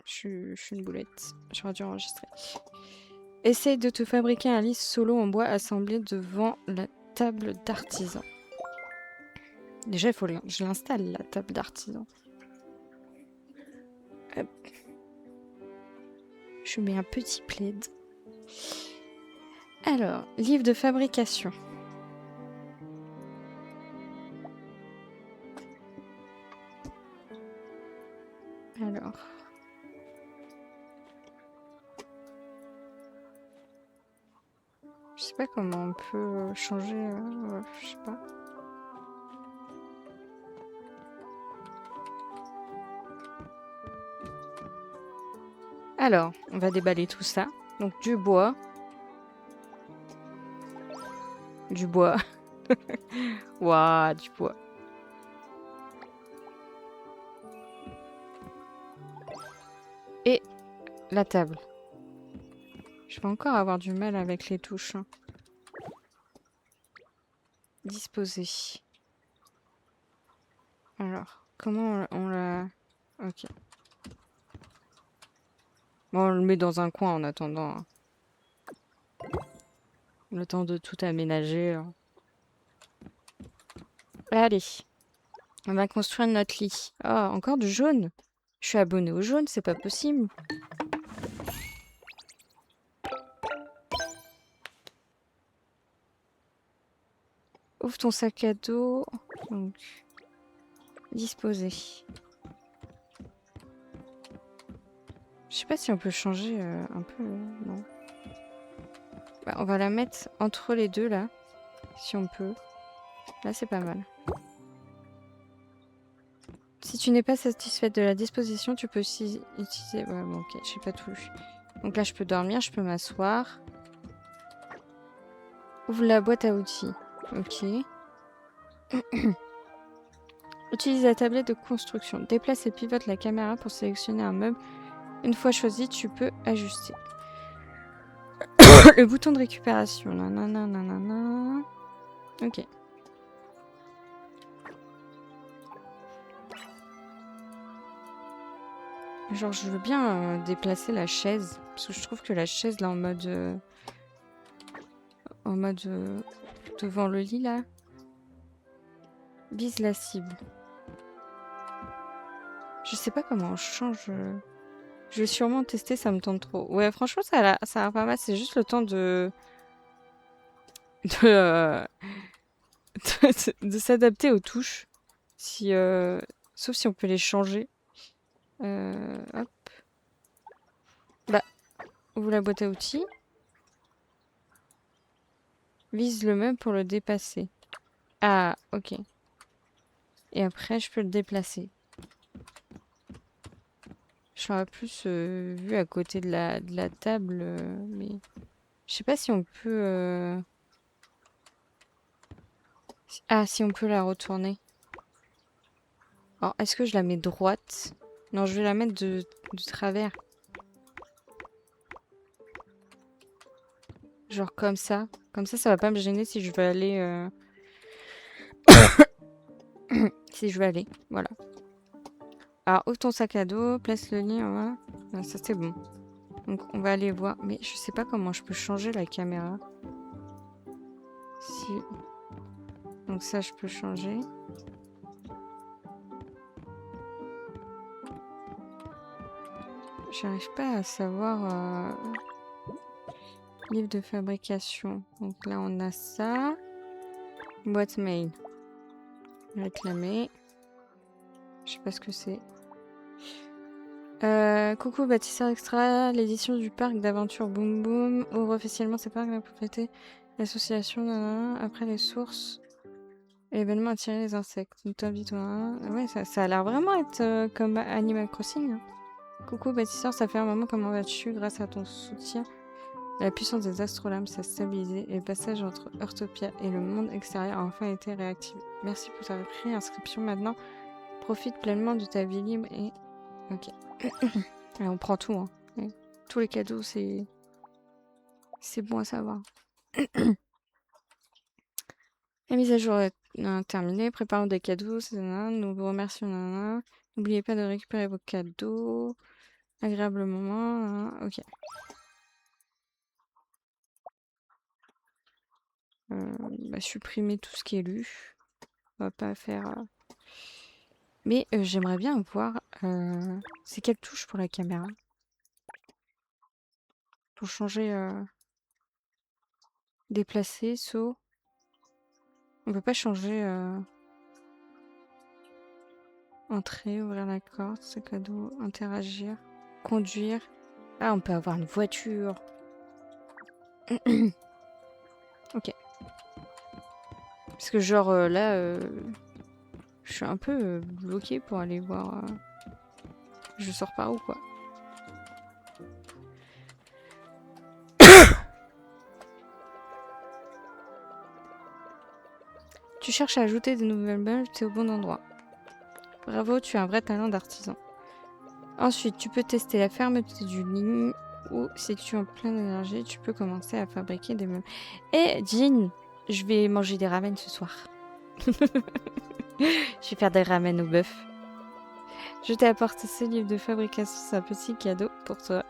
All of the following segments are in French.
Je suis une boulette. J'aurais dû enregistrer. Essaye de te fabriquer un lit solo en bois assemblé devant la table d'artisan. Déjà, il faut que je l'installe, la table d'artisan. Hop. Je mets un petit plaid. Alors, livre de fabrication. Alors. Je sais pas comment on peut changer. Ouais, je sais pas. Alors, on va déballer tout ça. Donc, du bois. Du bois. Waouh, du bois. Et la table. Je vais encore avoir du mal avec les touches. Hein. Disposer. Alors, comment on la... Ok. Bon, on le met dans un coin en attendant. Hein. Le temps de tout aménager. Hein. Allez. On va construire notre lit. Oh, encore du jaune. Je suis abonnée au jaune, c'est pas possible. Ouvre ton sac à dos. Donc, disposer. Je sais pas si on peut changer un peu. Non. Bah, on va la mettre entre les deux là. Si on peut. Là, c'est pas mal. Si tu n'es pas satisfaite de la disposition, tu peux aussi utiliser... Ouais, bon, ok, j'ai pas tout lu. Donc là, je peux dormir, je peux m'asseoir. Ouvre la boîte à outils. Ok. Utilise la tablette de construction. Déplace et pivote la caméra pour sélectionner un meuble. Une fois choisi, tu peux ajuster. Le bouton de récupération. Nanana, nanana. Ok. Genre, je veux bien déplacer la chaise. Parce que je trouve que la chaise, là, en mode... devant le lit, là. Vise la cible. Je sais pas comment on change... Je vais sûrement tester, ça me tente trop. Ouais, franchement, ça a l'air pas mal. C'est juste le temps de... de, de s'adapter aux touches. Si, sauf si on peut les changer. Hop. Bah, ouvre la boîte à outils. Vise le meuble pour le dépasser. Ah, ok. Et après, je peux le déplacer. Je l'aurais plus vu à côté de la table, mais... Je sais pas si on peut... Ah, si on peut la retourner. Alors, est-ce que je la mets droite? Non, je vais la mettre de travers. Genre comme ça. Comme ça va pas me gêner si je veux aller... si je veux aller. Voilà. Alors, ouvre ton sac à dos, place le lit. Voilà. Ah, ça, c'est bon. Donc, on va aller voir. Mais je sais pas comment je peux changer la caméra. Si... Donc ça, je peux changer. J'arrive pas à savoir... Livre de fabrication. Donc là, on a ça. Boîte mail. Réclamer. Je sais pas ce que c'est. Coucou, bâtisseur extra. L'édition du parc d'aventure Boom Boom ouvre officiellement ses parcs de la propriété. L'association, après les sources. L'événement attirer les insectes. Nous t'invitons. Ouais, ça a l'air vraiment être comme Animal Crossing. Hein. Coucou, bâtisseur, ça fait un moment. Comment vas-tu? Grâce à ton soutien, la puissance des astrolames s'est stabilisée et le passage entre Heartopia et le monde extérieur a enfin été réactivé. Merci pour ta réinscription. Maintenant, profite pleinement de ta vie libre et... Ok. Allez, on prend tout. Hein. Ouais. Tous les cadeaux, c'est bon à savoir. La mise à jour est terminée. Préparons des cadeaux. Nous vous remercions. N'oubliez pas de récupérer vos cadeaux. Agréable moment, hein, ok. Bah, supprimer tout ce qui est lu. On va pas faire... Mais j'aimerais bien voir... c'est quelle touche pour la caméra? Pour changer... Déplacer, saut. On peut pas changer... Entrer, ouvrir la corde, sac à dos, interagir, conduire. Ah, on peut avoir une voiture. Ok. Parce que genre là, je suis un peu bloquée pour aller voir... je sors par où, quoi. Tu cherches à ajouter des nouvelles bulles, t'es au bon endroit. Bravo, tu as un vrai talent d'artisan. Ensuite, tu peux tester la fermeté du ligne ou si tu es en pleine énergie, tu peux commencer à fabriquer des meubles. Eh, Jean, je vais manger des ramen ce soir. Je vais faire des ramen au bœuf. Je t'ai apporté ce livre de fabrication, c'est un petit cadeau pour toi.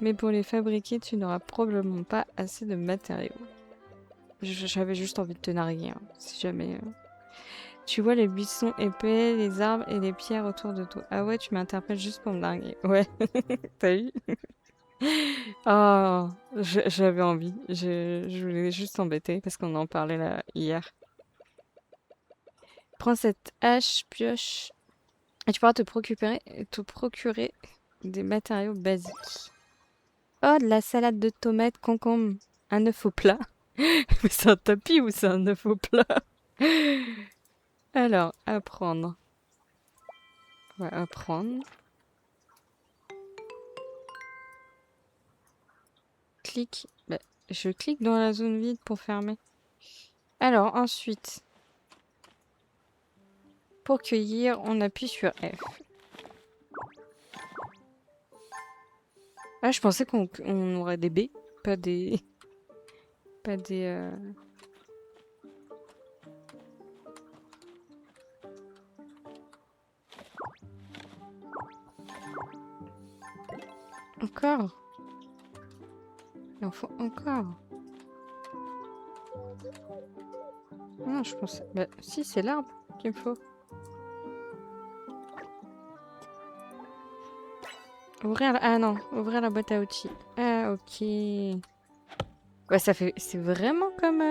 Mais pour les fabriquer, tu n'auras probablement pas assez de matériaux. J'avais juste envie de te narguer, hein, si jamais... Tu vois les buissons épais, les arbres et les pierres autour de toi. Ah ouais, tu m'interpelles juste pour me narguer. Ouais, t'as vu? Oh, j'avais envie. Je voulais juste t'embêter parce qu'on en parlait là hier. Prends cette hache, pioche, et tu pourras te procurer des matériaux basiques. Oh, de la salade de tomates, concombre, un œuf au plat. Mais c'est un tapis ou c'est un œuf au plat? Alors, apprendre. On va apprendre. Clique. Bah, je clique dans la zone vide pour fermer. Alors, ensuite, pour cueillir, on appuie sur F. Ah, je pensais qu'on aurait des baies, pas des... Pas des... Encore? Il en faut encore. Ah, je pensais... Bah, si, c'est l'arbre qu'il me faut. Ouvrir... Ah non, ouvrir la boîte à outils. Ah, ok. Ouais, ça fait... C'est vraiment comme...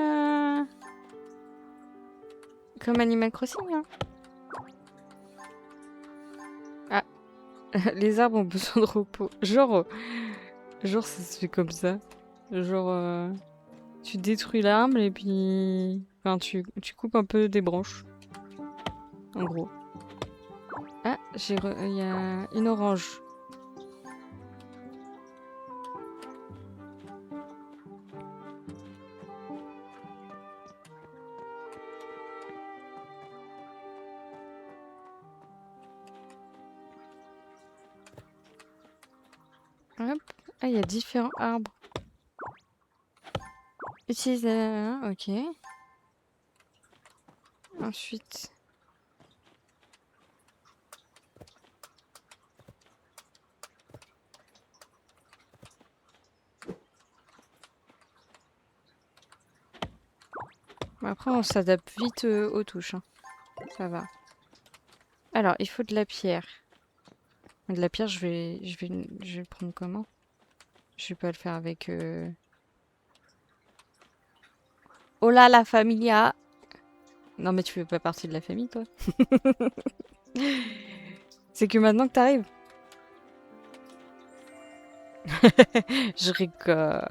Comme Animal Crossing, hein. Ah, les arbres ont besoin de repos. Genre ça se fait comme ça. Genre, tu détruis l'arbre et puis... Enfin, tu coupes un peu des branches. En gros. Ah, il y a une orange. Hop. Ah, il y a différents arbres. Utilise la... Ok. Ensuite... Après, on s'adapte vite aux touches, hein. Ça va. Alors, il faut de la pierre. De la pierre, je vais le prendre comment? Je vais pas le faire avec... Oh là, la familia! Non, mais tu fais pas partie de la famille, toi. C'est que maintenant que t'arrives. Je rigole.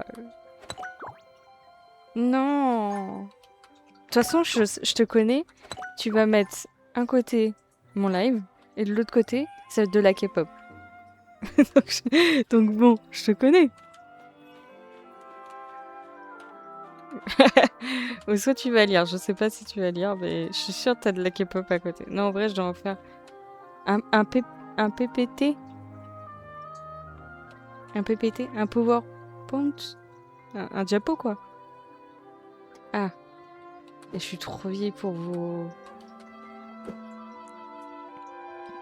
Non! De toute façon, je te connais. Tu vas mettre un côté mon live et de l'autre côté, celle de la K-pop. Donc bon, je te connais. Ou soit tu vas lire, je sais pas si tu vas lire, mais je suis sûre que t'as de la K-pop à côté. Non, en vrai, je dois en faire un PPT. Un PPT, un PowerPoint. Un diapo, quoi. Ah, et je suis trop vieille pour vos...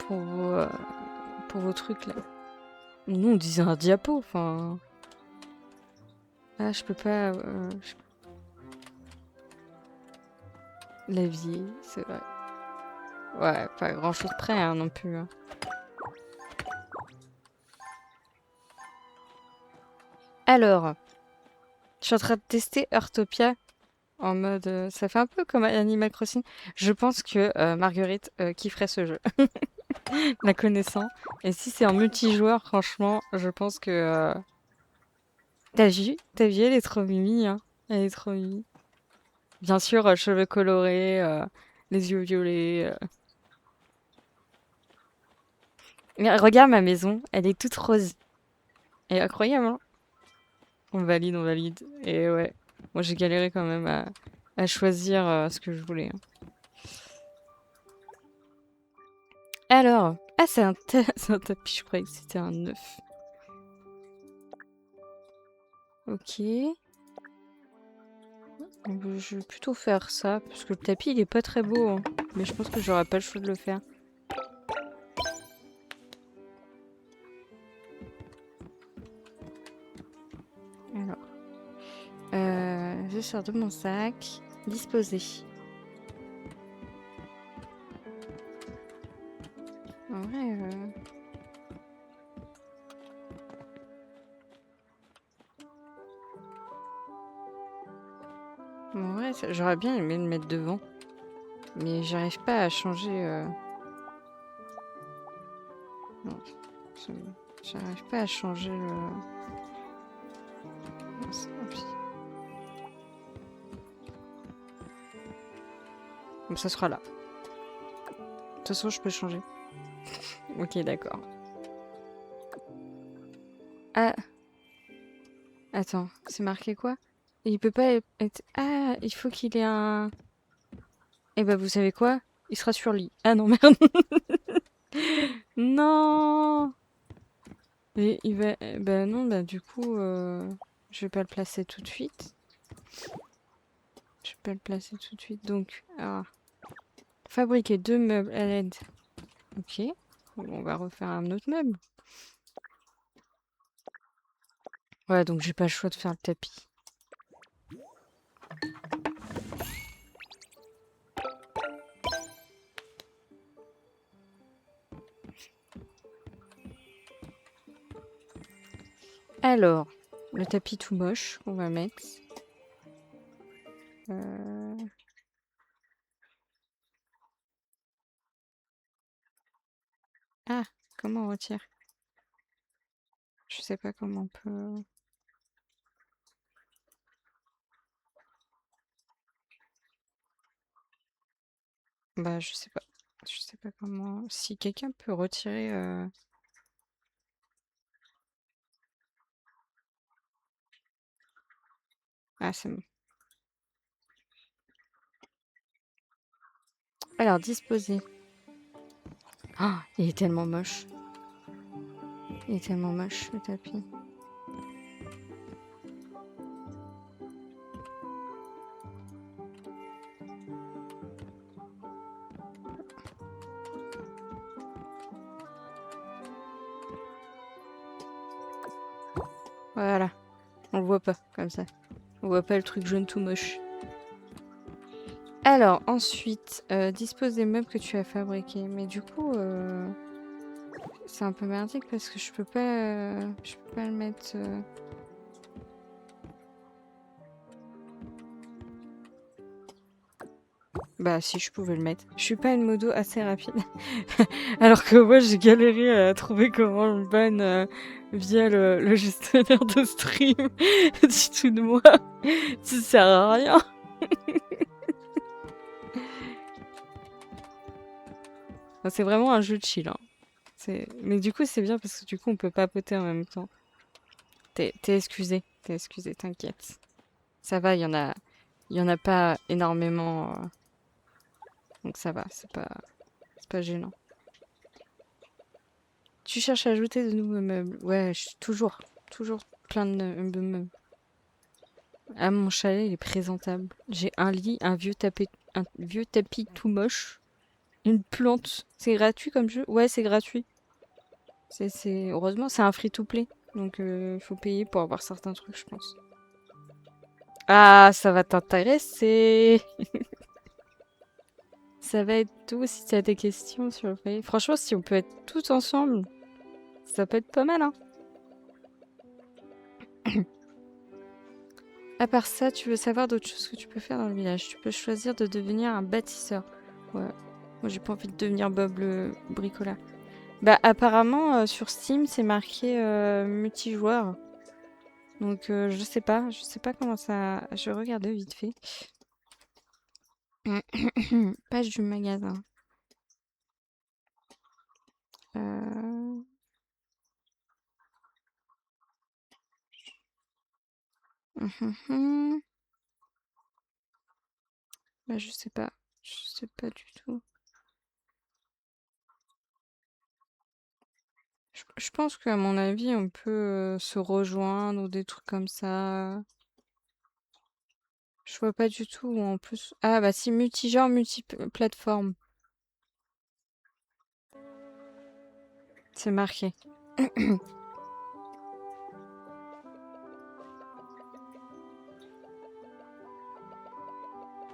Pour vos trucs, là. Nous, on disait un diapo, enfin... Ah, je peux pas... La vie, c'est vrai. Ouais, pas grand-chose près, hein, non plus. Hein. Alors, je suis en train de tester Heartopia en mode... ça fait un peu comme Animal Crossing. Je pense que Marguerite kifferait ce jeu, la connaissant. Et si c'est en multijoueur, franchement, je pense que... T'as vu? T'as vu? Elle est trop mimi, hein. Elle est trop mimi. Bien sûr, cheveux colorés, les yeux violets. Mais regarde ma maison, elle est toute rose. Elle est incroyable, hein? On valide, on valide. Et ouais, moi j'ai galéré quand même à choisir ce que je voulais. Hein. Alors, ah c'est c'est un tapis, je croyais que c'était un œuf. Ok. Je vais plutôt faire ça, parce que le tapis il est pas très beau. Hein. Mais je pense que j'aurai pas le choix de le faire. Alors. Je sors de mon sac. Disposer. En vrai... En vrai, j'aurais bien aimé le mettre devant. Mais j'arrive pas à changer... Non, j'arrive pas à changer le... Comme ça sera là. De toute façon, je peux changer. Ok, d'accord. Ah. Attends, c'est marqué quoi? Il peut pas être... Ah, il faut qu'il ait un... Eh ben, vous savez quoi? Il sera sur lit. Ah non, merde. Non. Et il va... Bah non, bah du coup... Je vais pas le placer tout de suite. Je vais pas le placer tout de suite. Donc, alors... Fabriquer 2 meubles à l'aide. Ok. On va refaire un autre meuble. Ouais, donc j'ai pas le choix de faire le tapis. Alors, le tapis tout moche qu'on va mettre. Ah, comment on retire? Je sais pas comment on peut... Bah, je sais pas. Je sais pas comment... Si quelqu'un peut retirer... Ah, c'est bon. Alors, disposer. Ah, il est tellement moche. Il est tellement moche, le tapis. Voilà. On le voit pas, comme ça. On voit pas le truc jaune tout moche. Alors, ensuite, dispose des meubles que tu as fabriqués. Mais du coup, c'est un peu merdique parce que je peux pas le mettre... Bah si, je pouvais le mettre. Je suis pas une modo assez rapide. Alors que moi, j'ai galéré à trouver comment le ban via le gestionnaire de stream du tout de moi. Ça sert à rien. C'est vraiment un jeu de chill. Hein. Mais du coup, c'est bien parce que du coup, on peut papoter en même temps. T'es excusé. T'es excusé, t'inquiète. Ça va, il y en a pas énormément. Donc ça va, c'est pas gênant. Tu cherches à ajouter de nouveaux meubles. Ouais, je suis toujours plein de meubles. Ah, mon chalet, il est présentable. J'ai un lit, un vieux tapis tout moche, une plante. C'est gratuit comme jeu? Ouais, c'est gratuit. Heureusement, c'est un free-to-play. Donc, il faut payer pour avoir certains trucs, je pense. Ah, ça va t'intéresser. Ça va être tout si tu as des questions sur le foyer. Franchement, si on peut être tous ensemble, ça peut être pas mal, hein. À part ça, tu veux savoir d'autres choses que tu peux faire dans le village. Tu peux choisir de devenir un bâtisseur. Ouais. Moi, j'ai pas envie de devenir Bob le bricoleur. Bah, apparemment, sur Steam, c'est marqué multijoueur. Donc, je sais pas. Je sais pas comment ça... Je regardais vite fait. Page du magasin. Euh... Bah, je sais pas. Je sais pas du tout. Je pense qu'à mon avis, on peut se rejoindre ou des trucs comme ça. Je vois pas du tout où en plus. Ah bah si, multigenre, multiplateforme. C'est marqué.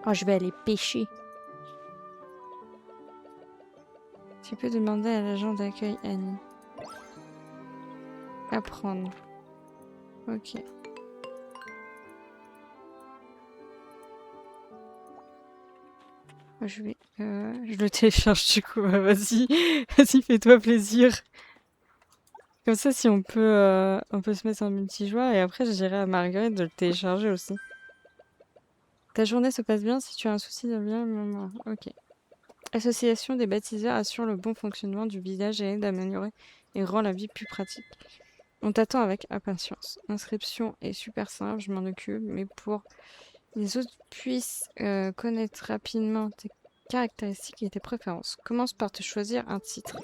Oh, je vais aller pêcher. Tu peux demander à l'agent d'accueil Annie. Apprendre. Ok. Je vais... je le télécharge du coup. Vas-y. Vas-y, fais-toi plaisir. Comme ça, si on peut se mettre en multijoueur et après, je dirai à Marguerite de le télécharger aussi. Ta journée se passe bien si tu as un souci de bien. Ok. L'association des baptiseurs assure le bon fonctionnement du village et aide à améliorer et rend la vie plus pratique. On t'attend avec impatience. L'inscription est super simple, je m'en occupe, mais pour les autres puissent connaître rapidement tes caractéristiques et tes préférences. Commence par te choisir un titre.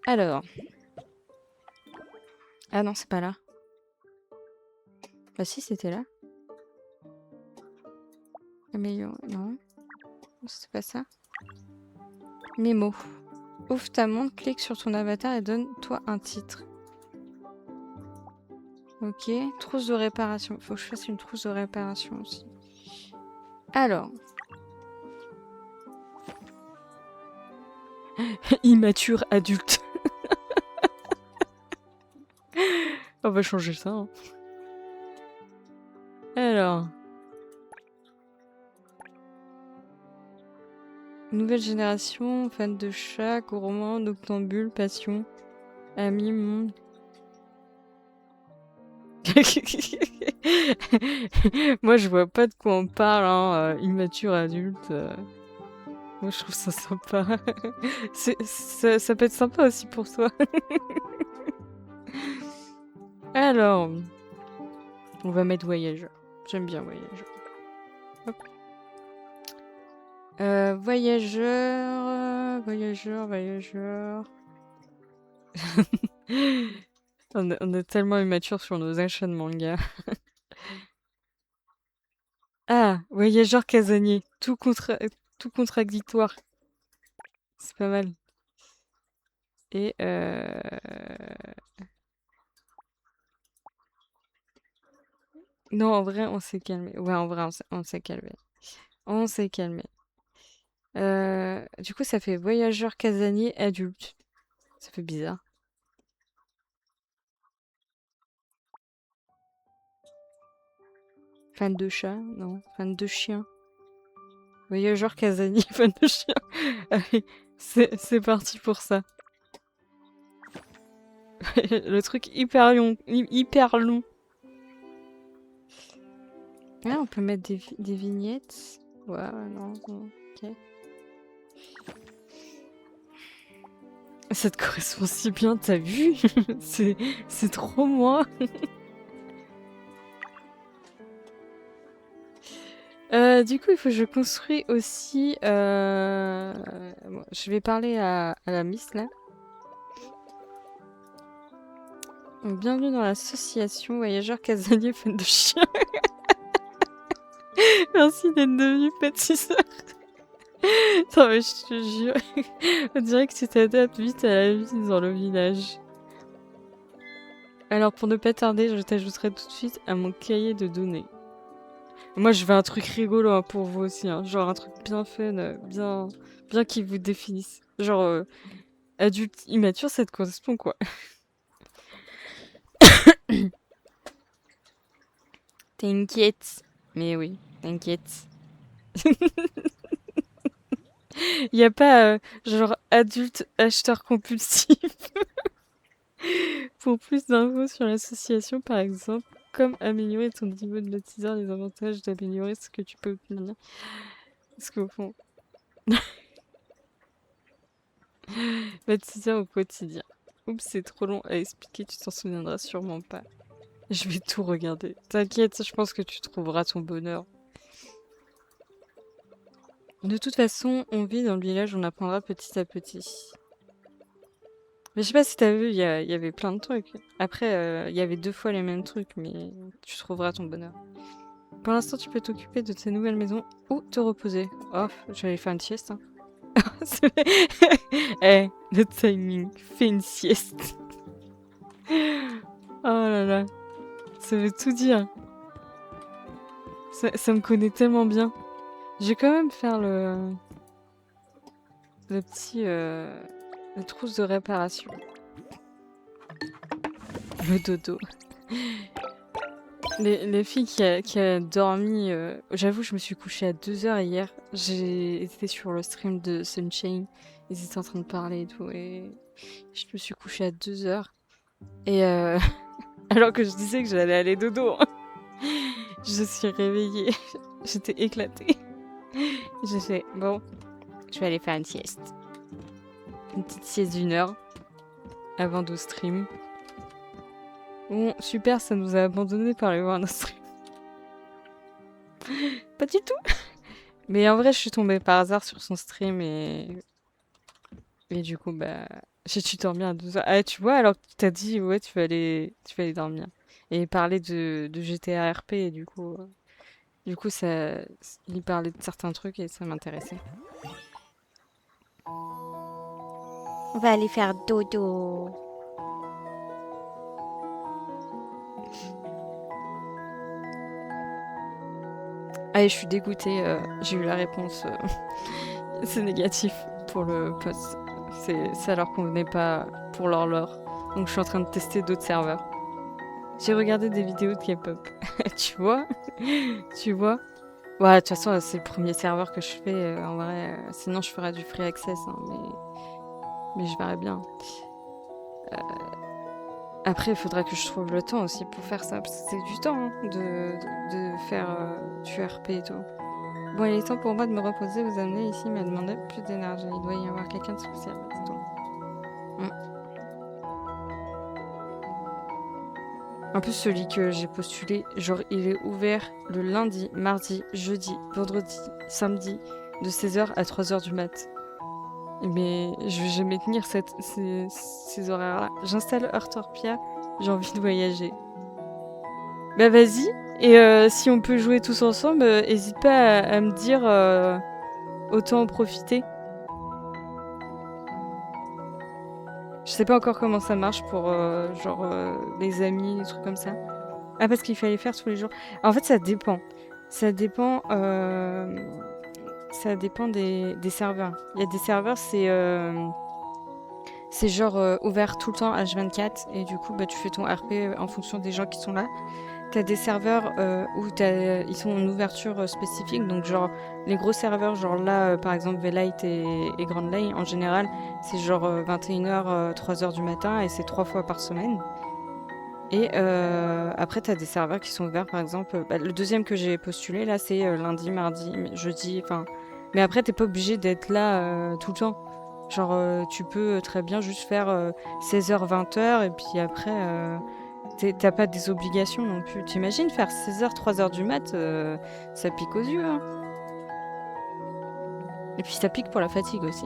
Alors. Ah non, c'est pas là. Bah si, c'était là. Améliorer. Non. C'est pas ça. Mémo. Ouvre ta montre, clique sur ton avatar et donne-toi un titre. Ok. Trousse de réparation. Il faut que je fasse une trousse de réparation aussi. Alors. Immature adulte. On va changer ça. Hein. Alors. Nouvelle génération, fan de chat, gourmand, noctambule, passion, ami, monde. Moi, je vois pas de quoi on parle, hein. Immature adulte. Moi, je trouve ça sympa. Ça peut être sympa aussi pour toi. Alors, on va mettre voyageur. J'aime bien voyageur. Hop. Voyageur. On est tellement immature sur nos achats de manga. Ah, voyageur casanier. Tout contradictoire. C'est pas mal. Et non, en vrai, on s'est calmé. Ouais, en vrai, on s'est calmé. On s'est calmé. Du coup, ça fait voyageur casanier adulte. Ça fait bizarre. Fan de chat? Non. Fan de chien. Voyageur casanier, fan de chien. Allez, c'est parti pour ça. Le truc hyper long. Hyper long. Ah, on peut mettre des vignettes. Ouais, non, ok. Ça te correspond si bien, t'as vu? C'est trop moi. Du coup, il faut que je construis aussi... bon, je vais parler à la miss, là. Donc, bienvenue dans l'association voyageurs casaniers fan de chiens. Merci d'être devenu pâtisseur. Non mais je te jure, on dirait que tu t'adaptes vite à la vie dans le village. Alors pour ne pas tarder, je t'ajouterai tout de suite à mon cahier de données. Moi je veux un truc rigolo hein, pour vous aussi, hein. Genre un truc bien fun, bien qui vous définisse. Genre adulte immature, ça te correspond quoi. T'inquiète. Mais oui, t'inquiète. Y a pas genre adulte acheteur compulsif. Pour plus d'infos sur l'association, par exemple, comme améliorer ton niveau de bâtisseur, les avantages d'améliorer ce que tu peux obtenir. Parce qu'au fond, bâtisseur au quotidien. Oups, c'est trop long à expliquer, tu t'en souviendras sûrement pas. Je vais tout regarder. T'inquiète, je pense que tu trouveras ton bonheur. De toute façon, on vit dans le village, on apprendra petit à petit. Mais je sais pas si t'as vu, il y avait plein de trucs. Après, il y avait 2 fois les mêmes trucs, mais tu trouveras ton bonheur. Pour l'instant, tu peux t'occuper de tes nouvelles maisons ou te reposer. Oh, je vais aller faire une sieste. Hein. Eh, le timing. Fais une sieste. Oh là là. Ça veut tout dire. Ça me connaît tellement bien. Je vais quand même faire le petit... la trousse de réparation. Le dodo. Les filles qui a dormi... J'avoue, je me suis couchée à 2h hier. J'ai été sur le stream de Sunshine. Ils étaient en train de parler et tout. Et je me suis couchée à 2h. Et alors que je disais que j'allais aller dodo. Je suis réveillée. J'étais éclatée. J'ai fait, bon, je vais aller faire une sieste. Une petite sieste d'1 heure. Avant de stream. Bon, super, ça nous a abandonnés par aller voir notre stream. Pas du tout. Mais en vrai, je suis tombée par hasard sur son stream et du coup, bah, j'ai dû dormir à 2h. Ah, tu vois, alors que tu t'as dit, ouais, tu vas aller dormir. Et parler de GTA RP et du coup, ça, il parlait de certains trucs et ça m'intéressait. On va aller faire dodo. Allez, je suis dégoûtée, j'ai eu la réponse. C'est négatif pour le post. Ça leur convenait pas pour leur lore. Donc je suis en train de tester d'autres serveurs. J'ai regardé des vidéos de K-pop. Tu vois? Tu vois? Ouais, de toute façon, c'est le premier serveur que je fais. En vrai, sinon je ferais du free access. Hein, mais je verrai bien. Après, il faudra que je trouve le temps aussi pour faire ça. Parce que c'est du temps hein, de faire du RP et tout. Bon, il est temps pour moi de me reposer. Vous amener ici m'a demandé plus d'énergie. Il doit y avoir quelqu'un de spécial. C'est toi. En plus, celui que j'ai postulé, genre, il est ouvert le lundi, mardi, jeudi, vendredi, samedi, de 16h à 3h du mat. Mais je vais jamais tenir ces horaires-là. J'installe Heurtorpia, j'ai envie de voyager. Bah vas-y, et si on peut jouer tous ensemble, hésite pas à me dire, autant en profiter. Je sais pas encore comment ça marche pour genre les amis, des trucs comme ça. Ah parce qu'il fallait faire tous les jours. En fait ça dépend. Ça dépend des serveurs. Il y a des serveurs c'est genre ouvert tout le temps H24 et du coup bah tu fais ton RP en fonction des gens qui sont là. T'as des serveurs où ils sont en ouverture spécifique, donc genre les gros serveurs, genre là par exemple V-Light et Grand Lane, en général c'est genre 21h, 3h du matin et c'est 3 fois par semaine. Et après t'as des serveurs qui sont ouverts par exemple, le deuxième que j'ai postulé là c'est lundi, mardi, jeudi, enfin... Mais après t'es pas obligé d'être là tout le temps. Genre tu peux très bien juste faire 16h, 20h et puis après... T'as pas des obligations non plus. T'imagines faire 16h, 3h du mat, ça pique aux yeux. Hein. Et puis ça pique pour la fatigue aussi.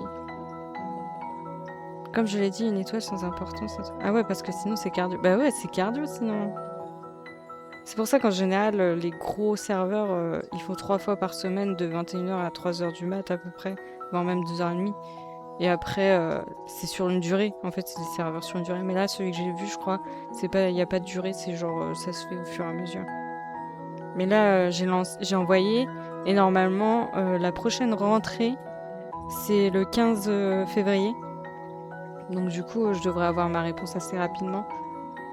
Comme je l'ai dit, une étoile sans importance. Ah ouais, parce que sinon c'est cardio. Bah ouais, c'est cardio sinon. C'est pour ça qu'en général, les gros serveurs, ils font 3 fois par semaine de 21h à 3h du mat à peu près, voire même 2h30. Et après, c'est sur une durée. En fait, c'est des serveurs sur une durée. Mais là, celui que j'ai vu, je crois, il n'y a pas de durée. C'est genre, ça se fait au fur et à mesure. Mais là, j'ai envoyé. Et normalement, la prochaine rentrée, c'est le 15 février. Donc du coup, je devrais avoir ma réponse assez rapidement.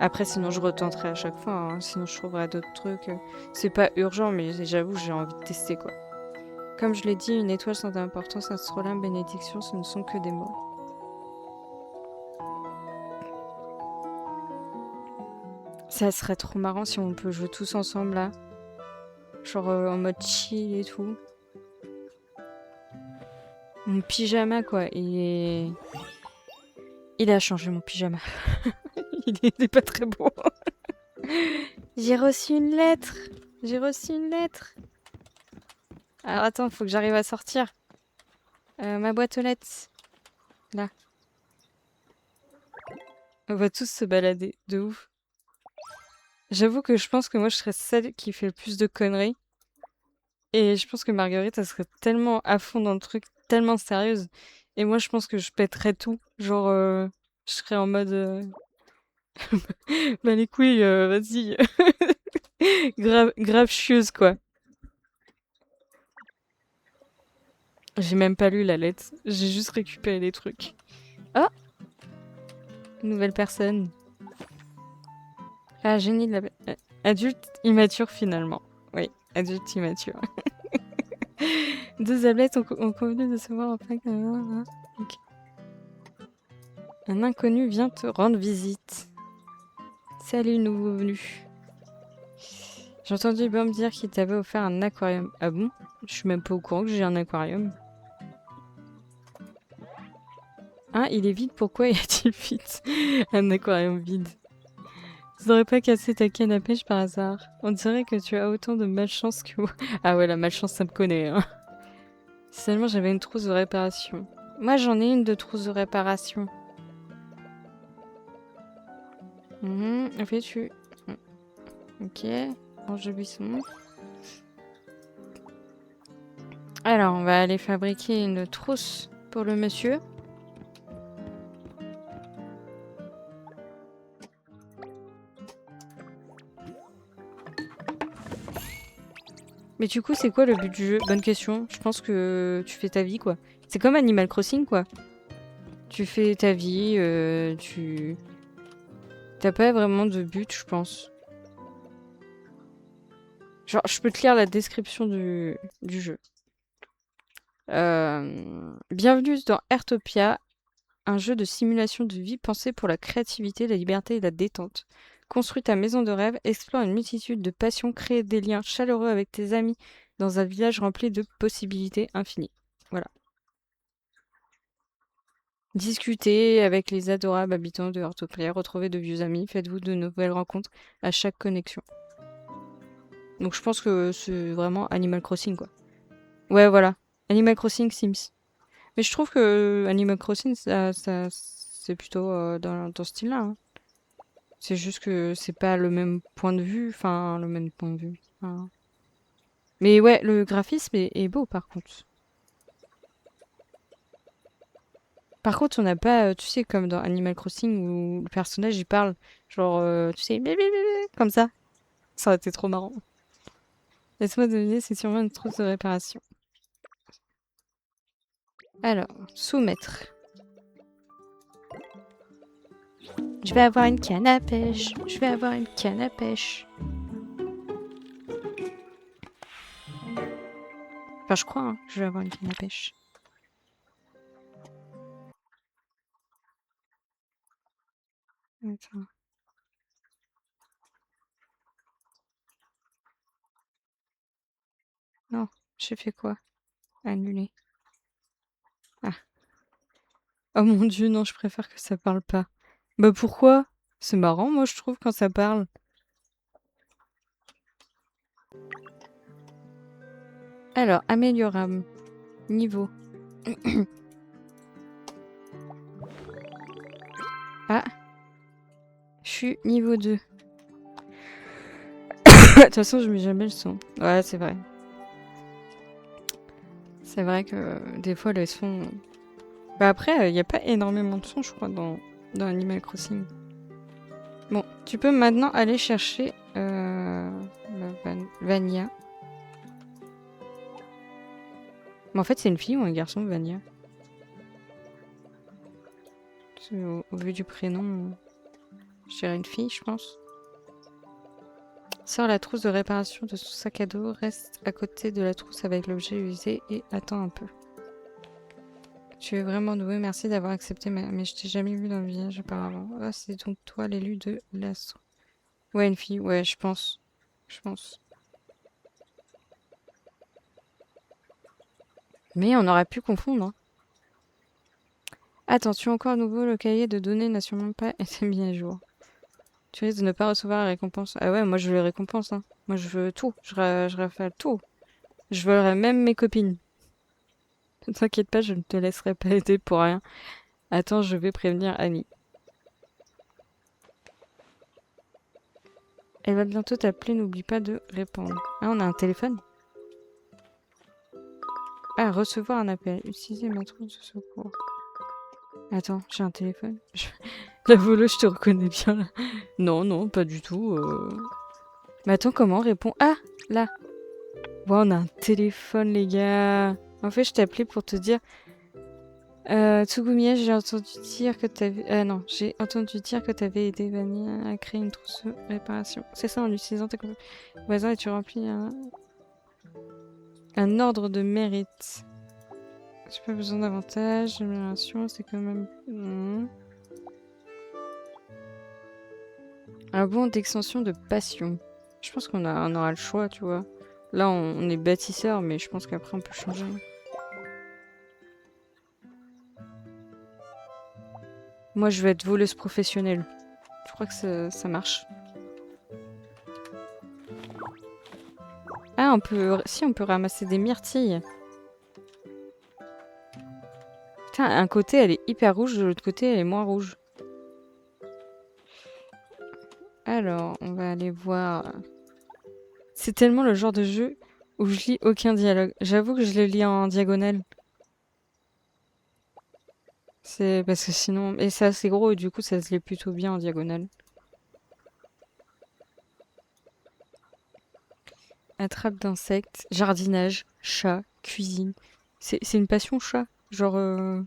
Après, sinon, je retenterai à chaque fois. Hein. Sinon, je trouverai d'autres trucs. C'est pas urgent, mais j'avoue, j'ai envie de tester, quoi. Comme je l'ai dit, une étoile sans importance, astrolabe, bénédiction, ce ne sont que des mots. Ça serait trop marrant si on peut jouer tous ensemble, là. Genre en mode chill et tout. Mon pyjama, quoi. Il a changé, mon pyjama. Il est pas très beau. J'ai reçu une lettre. J'ai reçu une lettre. Alors attends, faut que j'arrive à sortir. Ma boîte aux lettres. Là. On va tous se balader. De ouf. J'avoue que je pense que moi, je serais celle qui fait le plus de conneries. Et je pense que Marguerite, elle serait tellement à fond dans le truc, tellement sérieuse. Et moi, je pense que je pèterais tout. Genre, je serais en mode... bah les couilles, vas-y. grave chieuse, quoi. J'ai même pas lu la lettre. J'ai juste récupéré les trucs. Oh! Nouvelle personne. Ah, génie de la... adulte immature, finalement. Oui, adulte immature. 2 ablettes ont convenu de se voir enfin... Okay. Un inconnu vient te rendre visite. Salut, nouveau venu. J'ai entendu Burm dire qu'il t'avait offert un aquarium. Ah bon? Je suis même pas au courant que j'ai un aquarium. Ah, il est vide, pourquoi y a-t-il vide? Un aquarium vide. Tu n'aurais pas cassé ta canne à pêche par hasard? On dirait que tu as autant de malchance que moi. Ah ouais, la malchance, ça me connaît. Hein. Si seulement j'avais une trousse de réparation. Moi, j'en ai une de trousse de réparation. En fait, tu... Ok, range de buisson. Alors, on va aller fabriquer une trousse pour le monsieur. Mais du coup, c'est quoi le but du jeu? Bonne question. Je pense que tu fais ta vie, quoi. C'est comme Animal Crossing, quoi. Tu fais ta vie, tu... T'as pas vraiment de but, je pense. Genre, je peux te lire la description du jeu. Bienvenue dans Airtopia, un jeu de simulation de vie pensé pour la créativité, la liberté et la détente. Construis ta maison de rêve, explore une multitude de passions, crée des liens chaleureux avec tes amis dans un village rempli de possibilités infinies. Voilà. Discutez avec les adorables habitants de Airtopia, retrouvez de vieux amis, faites-vous de nouvelles rencontres à chaque connexion. Donc je pense que c'est vraiment Animal Crossing, quoi. Ouais, voilà. Animal Crossing Sims. Mais je trouve que Animal Crossing, c'est plutôt dans ce style-là. Hein. C'est juste que c'est pas le même point de vue. Enfin, le même point de vue. Enfin... Mais ouais, le graphisme est beau, par contre. Par contre, on n'a pas, tu sais, comme dans Animal Crossing où le personnage il parle, genre, tu sais, comme ça. Ça aurait été trop marrant. Laisse-moi deviner, c'est sûrement une trousse de réparation. Alors, soumettre. Je vais avoir une canne à pêche. Je vais avoir une canne à pêche. Enfin, je crois, hein, je vais avoir une canne à pêche. Attends. Non, j'ai fait quoi? Annuler. Ah. Oh mon dieu, non, je préfère que ça parle pas. Bah pourquoi? C'est marrant, moi, je trouve, quand ça parle. Alors, améliorable. Niveau. Ah. Je suis niveau 2. De toute façon, je mets jamais le son. Ouais, c'est vrai. C'est vrai que des fois, le son... Bah après, il n'y a pas énormément de son, je crois, dans Animal Crossing. Bon, tu peux maintenant aller chercher Vania. Mais en fait, c'est une fille ou un garçon, Vania? Au vu du prénom, je dirais une fille, je pense. Sors la trousse de réparation de son sac à dos, reste à côté de la trousse avec l'objet usé et attends un peu. Tu es vraiment doué, merci d'avoir accepté, mais je t'ai jamais vu dans le village auparavant. Ah, c'est donc toi l'élu de l'astre. Ouais, une fille, ouais, je pense. Je pense. Mais on aurait pu confondre, hein. Attention, encore à nouveau, le cahier de données n'a sûrement pas été mis à jour. Tu risques de ne pas recevoir la récompense. Ah ouais, moi je veux les récompenses, hein. Moi je veux tout. Je rafale tout. Je volerai même mes copines. Ne t'inquiète pas, je ne te laisserai pas aider pour rien. Attends, je vais prévenir Annie. Elle va bientôt t'appeler, n'oublie pas de répondre. Ah, on a un téléphone? Ah, recevoir un appel. Utiliser ma trousse de secours. Attends, j'ai un téléphone. La volo, je te reconnais bien là. Non, non, pas du tout. Mais attends, comment on répond? Ah, là. Ouais, on a un téléphone, les gars. En fait, je t'ai appelé pour te dire... Tsugumi, j'ai entendu dire que t'avais... non, j'ai entendu dire que t'avais aidé Vanille à créer une trousse de réparation. C'est ça, en utilisant tes voisins et tu remplis un ordre de mérite. J'ai pas besoin d'avantages, d'amélioration, c'est quand même... Un bon d'extension de passion. Je pense on aura le choix, tu vois. Là, on est bâtisseur, mais je pense qu'après, on peut changer. Moi, je vais être voleuse professionnelle. Je crois que ça marche. Ah, on peut... Si, on peut ramasser des myrtilles. Putain, un côté, elle est hyper rouge, de l'autre côté, elle est moins rouge. Alors, on va aller voir... C'est tellement le genre de jeu où je lis aucun dialogue. J'avoue que je le lis en diagonale. C'est parce que sinon... Et c'est assez gros et du coup, ça se lit plutôt bien en diagonale. Attrape d'insectes, jardinage, chat, cuisine. C'est une passion, chat? Genre...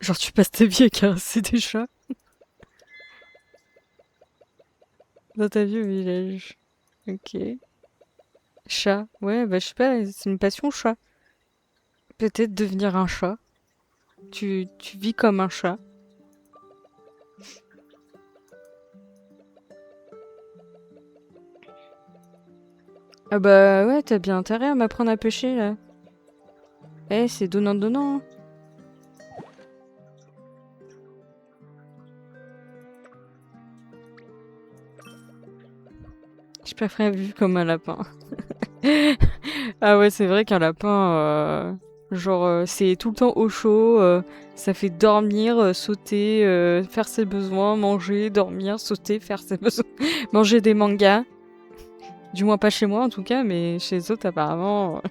Genre tu passes ta vie à caresser des chats dans ta vie au village. Ok. Chat. Ouais, bah je sais pas, c'est une passion, chat. Peut-être devenir un chat. Tu vis comme un chat. Ah bah ouais, t'as bien intérêt à m'apprendre à pêcher, là. Eh, c'est donnant-donnant, hein. Je préfère vivre comme un lapin. Ah ouais, c'est vrai qu'un lapin, genre, c'est tout le temps au chaud, ça fait dormir, sauter, faire ses besoins, manger, dormir, sauter, faire ses besoins, manger des mangas. Du moins pas chez moi en tout cas, mais chez les autres apparemment.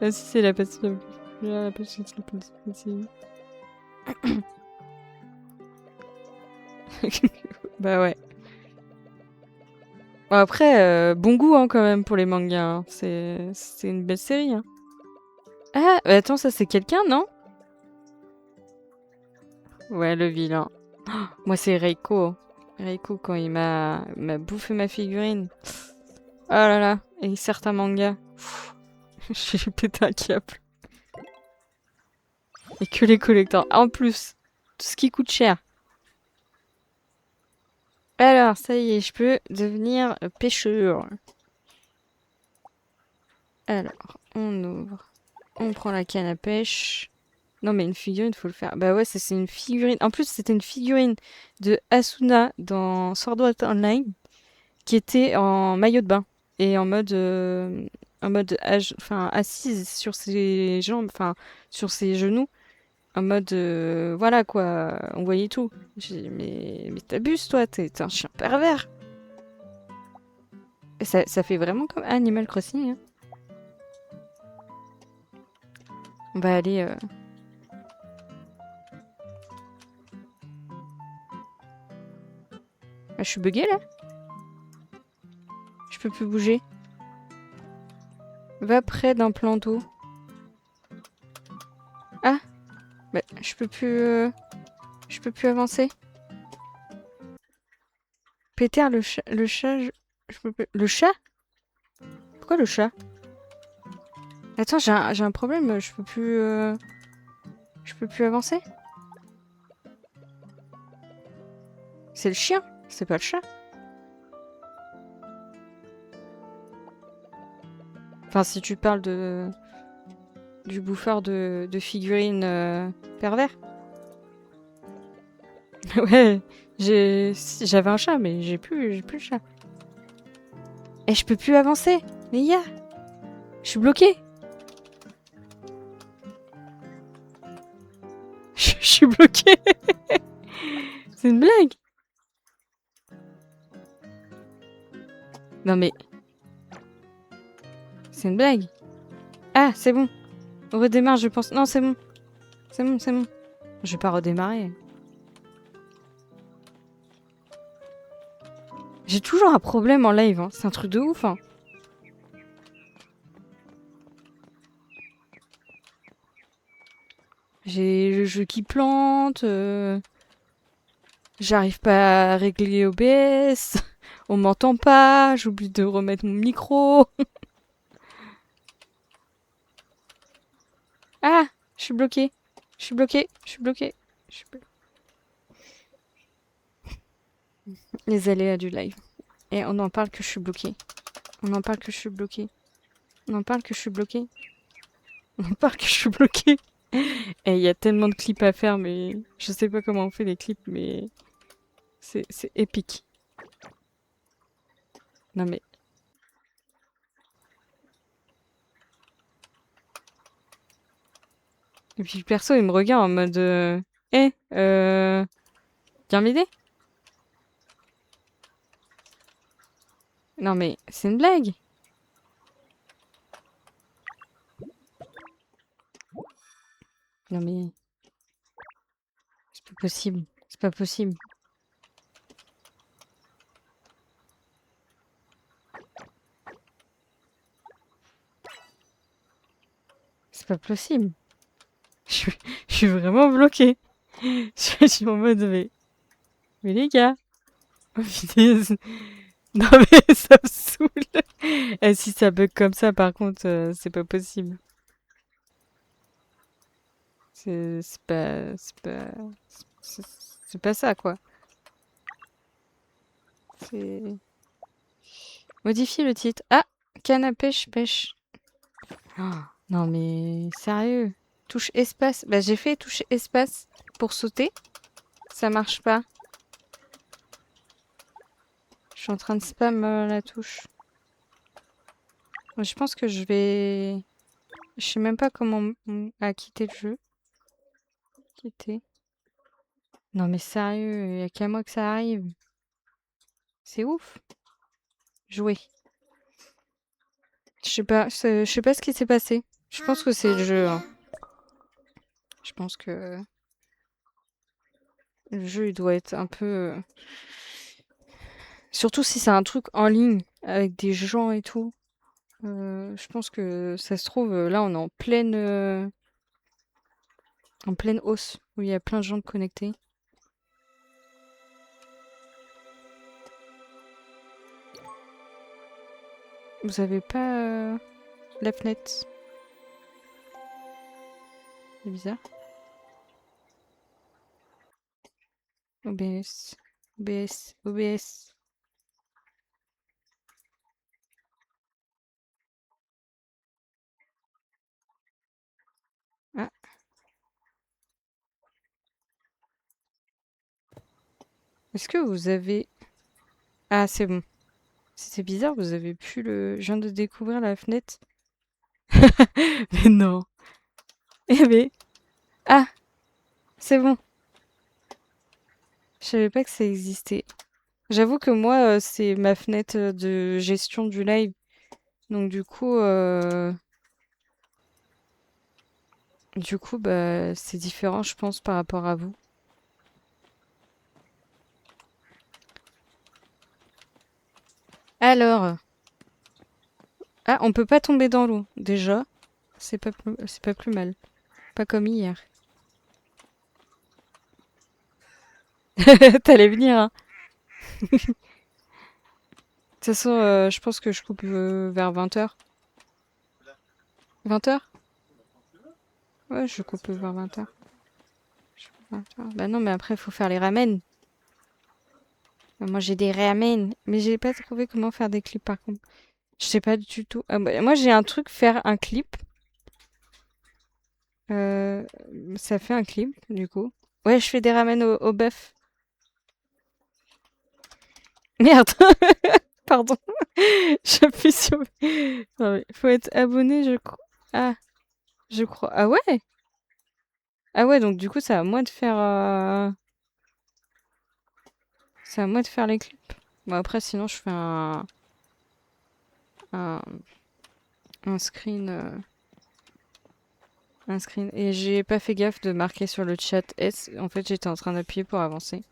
Ah si, c'est la passion la passion la plus difficile. Bah ouais. Bon, après, bon goût hein, quand même pour les mangas. Hein. C'est une belle série. Hein. Ah, attends, ça c'est quelqu'un, non? Ouais, le vilain. Oh, moi c'est Reiko. Reiko quand il m'a bouffé ma figurine. Oh là là, et certains mangas. J'ai pété un câble. Et que les collecteurs. En plus, tout ce qui coûte cher. Alors, ça y est, je peux devenir pêcheur. Alors, on ouvre. On prend la canne à pêche. Non, mais une figurine, faut le faire. Bah ouais, c'est une figurine. En plus, c'était une figurine de Asuna dans Sword Art Online qui était en maillot de bain et en mode enfin, assise sur ses jambes, enfin, sur ses genoux. En mode, voilà quoi, on voyait tout. J'ai dit, mais t'abuses toi, t'es un chien pervers. Ça fait vraiment comme Animal Crossing. Hein. On va aller... Ah, je suis buguée là. Je peux plus bouger. Va près d'un plan d'eau. Ah bah, je peux plus... Je peux plus avancer. Péter le chat... Je peux plus... Le chat? Pourquoi le chat? Attends, j'ai un problème. Je peux plus... Je peux plus avancer. C'est le chien. C'est pas le chat. Enfin, si tu parles du bouffeur de figurines pervers. Ouais, j'avais un chat, mais j'ai plus le chat. Et je peux plus avancer, les gars. Je suis bloquée. Je suis bloquée. C'est une blague. Non mais... C'est une blague. Ah, c'est bon. On redémarre, je pense. Non, c'est bon. C'est bon, c'est bon. Je vais pas redémarrer. J'ai toujours un problème en live. Hein. C'est un truc de ouf. Hein. J'ai le jeu qui plante. J'arrive pas à régler OBS. On m'entend pas. J'oublie de remettre mon micro. Ah, je suis bloquée. Je suis bloquée. Je suis bloquée. Je suis bloquée. Les aléas du live. Et on en parle que je suis bloquée. On en parle que je suis bloquée. On en parle que je suis bloquée. On en parle que je suis bloquée. Et il y a tellement de clips à faire, mais je sais pas comment on fait les clips, mais c'est épique. Non mais... Et puis le perso, il me regarde en mode... viens m'aider? Non mais, c'est une blague. Non mais... C'est pas possible. C'est pas possible. C'est pas possible. Je suis vraiment bloquée. Je suis en mode, mais les gars... Oh, punaise. Non mais ça me saoule. Et si ça bug comme ça, par contre, c'est pas possible. C'est pas... C'est pas ça, quoi. C'est... Modifier le titre. Ah! Canne à pêche, pêche. Oh, non mais... Sérieux? Touche espace. Bah j'ai fait touche espace pour sauter. Ça marche pas. Je suis en train de spam la touche. Je pense que je vais... Je sais même pas comment quitter le jeu. Quitter. Non mais sérieux, y a qu'à moi que ça arrive. C'est ouf. Jouer. Je sais pas ce qui s'est passé. Je pense que c'est le jeu. Hein. Je pense que le jeu il doit être un peu... Surtout si c'est un truc en ligne avec des gens et tout. Je pense que ça se trouve, là on est en pleine hausse où il y a plein de gens connectés. Vous avez pas la fenêtre? C'est bizarre. OBS. OBS. OBS. Ah. Est-ce que vous avez... Ah, c'est bon. C'était bizarre, vous avez pu le... Je viens de découvrir la fenêtre. Mais non. Eh mais... Ah, c'est bon. Je savais pas que ça existait. J'avoue que moi, c'est ma fenêtre de gestion du live. Donc du coup, bah, c'est différent, je pense, par rapport à vous. Alors, ah, on peut pas tomber dans l'eau. Déjà, c'est pas plus mal. Pas comme hier. T'allais venir, hein. De toute façon, je pense que je coupe vers 20h. 20h? Ouais, je coupe vers 20h. Bah non, mais après, il faut faire les ramen. Moi, j'ai des ramen, mais j'ai pas trouvé comment faire des clips, par contre. Je sais pas du tout. Ah, bah, moi, j'ai un truc, faire un clip. Euh, Ça fait un clip, du coup. Ouais, je fais des ramen au bœuf. Merde! Pardon. J'appuie sur... Non, mais faut être abonné, je crois. Ah, je crois. Ah ouais? Ah ouais, donc du coup, c'est à moi de faire... C'est à moi de faire les clips. Bon, après, sinon, je fais un, un screen... un screen. Et j'ai pas fait gaffe de marquer sur le chat S. En fait, j'étais en train d'appuyer pour avancer.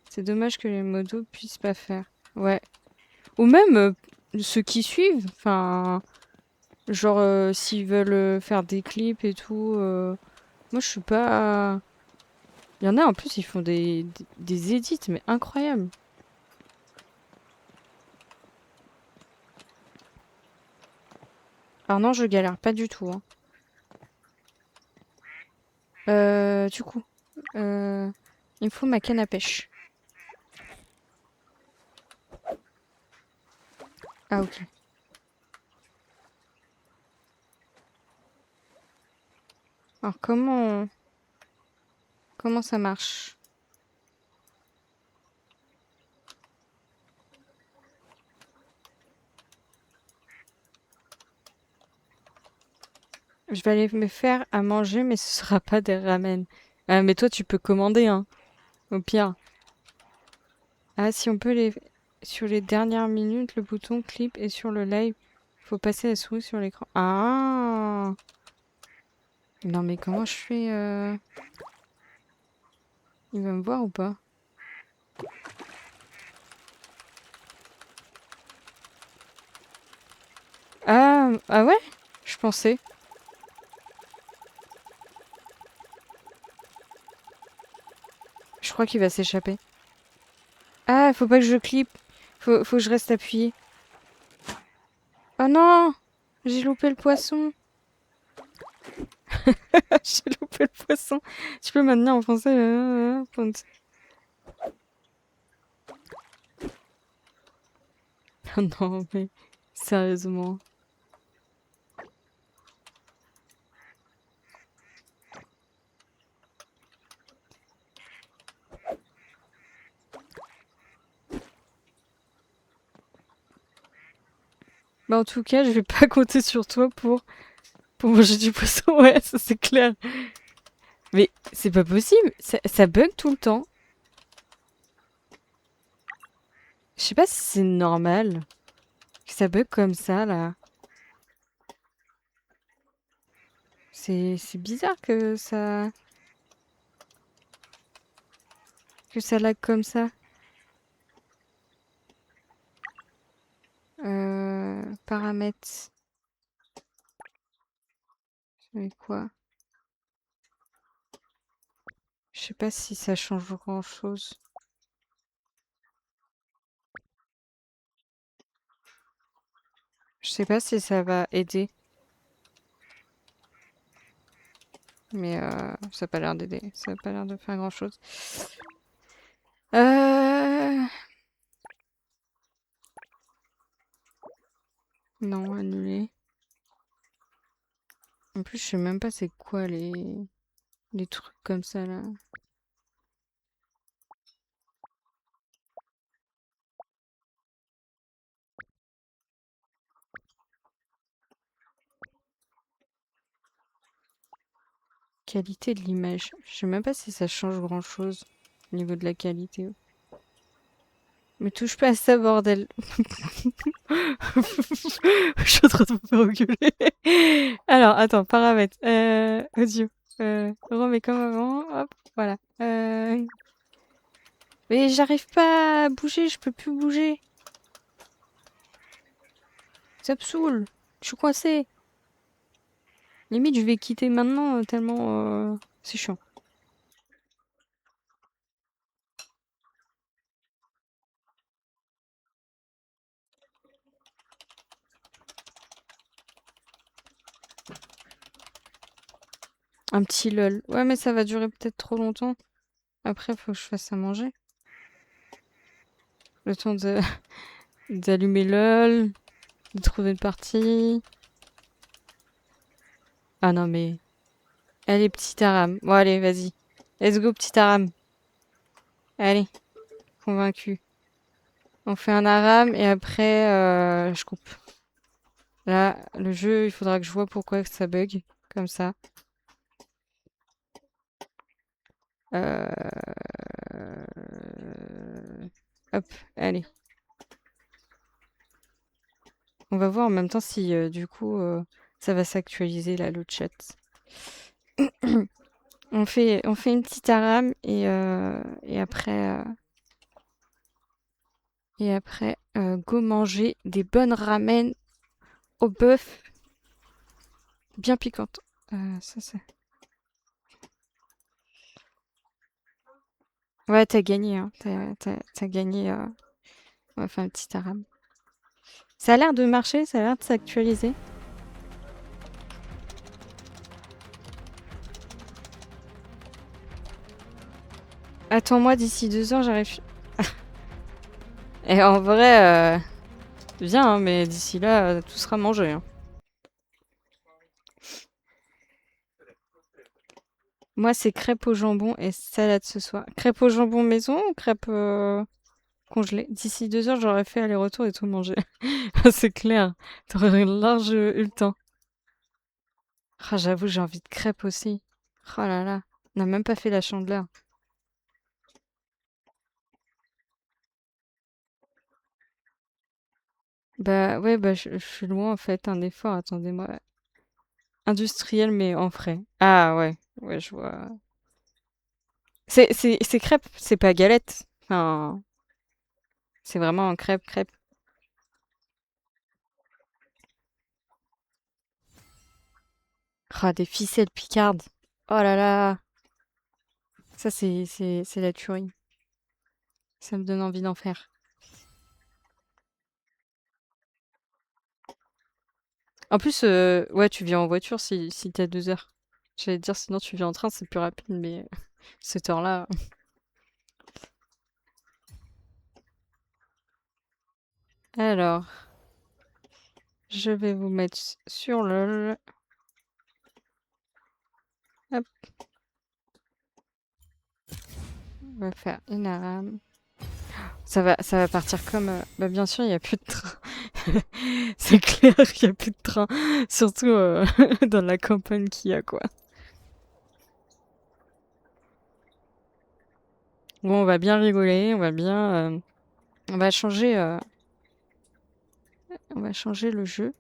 C'est dommage que les modos puissent pas faire. Ouais. Ou même ceux qui suivent. Enfin, genre, s'ils veulent faire des clips et tout. Moi, je suis pas. Il y en a en plus, ils font des edits, mais incroyables. Alors non, je galère pas du tout, hein. Du coup, il me faut ma canne à pêche. Ah ok. Alors comment ça marche? Je vais aller me faire à manger, mais ce sera pas des ramen. Ah, mais toi, tu peux commander, hein, au pire. Ah, si on peut les... Sur les dernières minutes, le bouton clip est sur le live. Faut passer la souris sur l'écran. Ah! Non, mais comment je fais Il va me voir ou pas? Ah, ah ouais? Je pensais. Je crois qu'il va s'échapper. Ah, faut pas que je clip. Faut que je reste appuyé. Oh non! J'ai loupé le poisson. J'ai loupé le poisson. Tu peux maintenant en français. Oh non, mais sérieusement. Bah en tout cas, je vais pas compter sur toi pour manger du poisson. Ouais, ça c'est clair. Mais c'est pas possible. Ça bug tout le temps. Je sais pas si c'est normal que ça bug comme ça là. C'est bizarre que ça lag comme ça. Paramètres. C'est quoi? Je sais pas si ça change grand-chose. Je sais pas si ça va aider, mais ça a pas l'air d'aider. Ça a pas l'air de faire grand-chose. Euh... Non, annuler. En plus, je sais même pas c'est quoi les trucs comme ça là. Qualité de l'image. Je sais même pas si ça change grand-chose au niveau de la qualité. Me touche pas à ça, bordel. Je suis en train de me faire engueuler. Alors, attends, paramètres. Audio. Remets comme avant. Hop, voilà. Mais j'arrive pas à bouger, je peux plus bouger. Ça me saoule. Je suis coincée. Limite, je vais quitter maintenant, tellement c'est chiant. Un petit lol. Ouais, mais ça va durer peut-être trop longtemps. Après, faut que je fasse à manger. Le temps de d'allumer lol, de trouver une partie. Ah non, mais... Allez, petit Aram. Bon, allez, vas-y. Let's go, petit Aram. Allez, convaincu. On fait un Aram et après, je coupe. Là, le jeu, il faudra que je vois pourquoi ça bug. Comme ça. Hop, allez. On va voir en même temps si, du coup, ça va s'actualiser, là, le chat. On fait une petite Aram et après... go manger des bonnes ramen au bœuf bien piquantes. Ça, c'est... Ouais, t'as gagné, hein. T'as gagné. On va faire un petit arabe. Ça a l'air de marcher, ça a l'air de s'actualiser. Attends-moi, d'ici 2 heures, j'arrive. Et en vrai, viens, hein, mais d'ici là, tout sera mangé. Hein. Moi, c'est crêpes au jambon et salade ce soir. Crêpes au jambon maison ou crêpes congelées? D'ici 2 heures, j'aurais fait aller-retour et tout manger. C'est clair. T'aurais large eu le temps. Ah, j'avoue, j'ai envie de crêpes aussi. Oh là là. On n'a même pas fait la chandeleur. Bah ouais, bah je suis loin en fait. Un effort, attendez-moi. Industriel mais en frais. Ah ouais, ouais, je vois. C'est crêpes, c'est pas galette. Enfin, c'est vraiment un crêpe, crêpe. Ah, des ficelles picardes. Oh là là. Ça, c'est la tuerie. Ça me donne envie d'en faire. En plus, ouais, tu viens en voiture si t'as 2 heures. J'allais te dire, sinon tu viens en train, c'est plus rapide, mais cette heure-là. Alors, je vais vous mettre sur le... Hop, on va faire une arame. Ça va partir comme... Bah bien sûr, il n'y a plus de train. C'est clair qu'il n'y a plus de train. Surtout dans la campagne qu'il y a, quoi. Bon, on va bien rigoler, on va bien... on va changer... on va changer le jeu.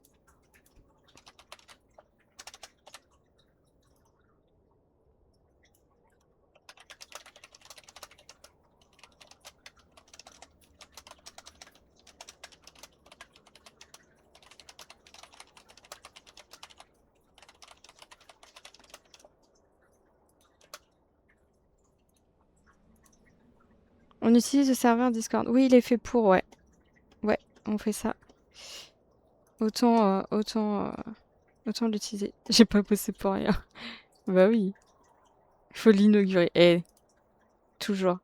On utilise le serveur Discord. Oui, il est fait pour, ouais. Ouais, on fait ça. Autant l'utiliser. J'ai pas bossé pour rien. Bah oui. Il faut l'inaugurer. Eh, toujours.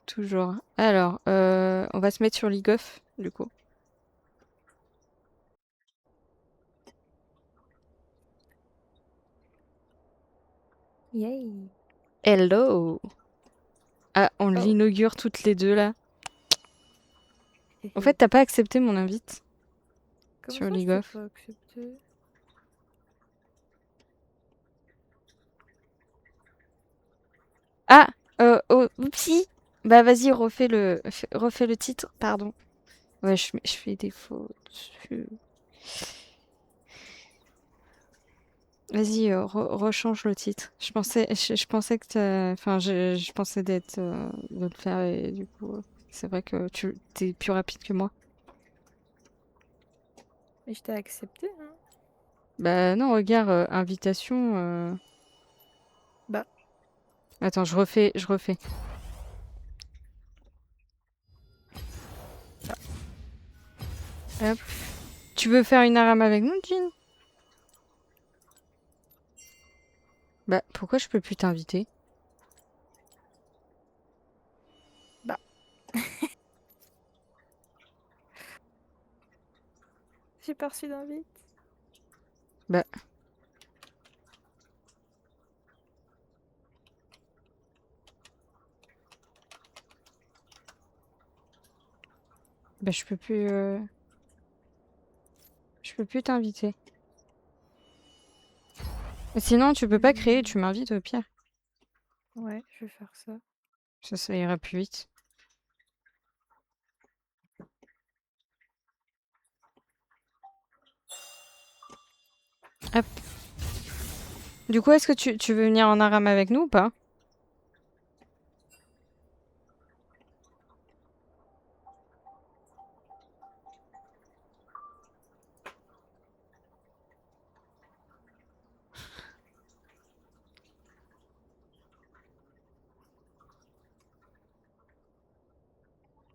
Toujours. Alors, on va se mettre sur League of, du coup. Yay. Hello! Ah, on Oh. l'inaugure toutes les deux, là. En fait, t'as pas accepté mon invite Comment sur ça, League je t'ai of. pas accepté? Ah! Oh, oupsie! Bah vas-y, refais le titre, pardon. Ouais, je fais des fautes. Vas-y, rechange le titre. Je pensais que enfin, je pensais de le faire et du coup, c'est vrai que tu t'es plus rapide que moi. Mais je t'ai accepté, hein. Bah non, regarde, invitation. Bah. Attends, je refais. Hop. Tu veux faire une arame avec nous, Jean? Bah, pourquoi je peux plus t'inviter? Bah. J'ai pas reçu d'invite. Bah. Bah, je peux plus. Je peux plus t'inviter. Sinon, tu peux pas créer, tu m'invites au pire. Ouais, je vais faire ça. Ça ira plus vite. Hop. Du coup, est-ce que tu veux venir en arame avec nous ou pas?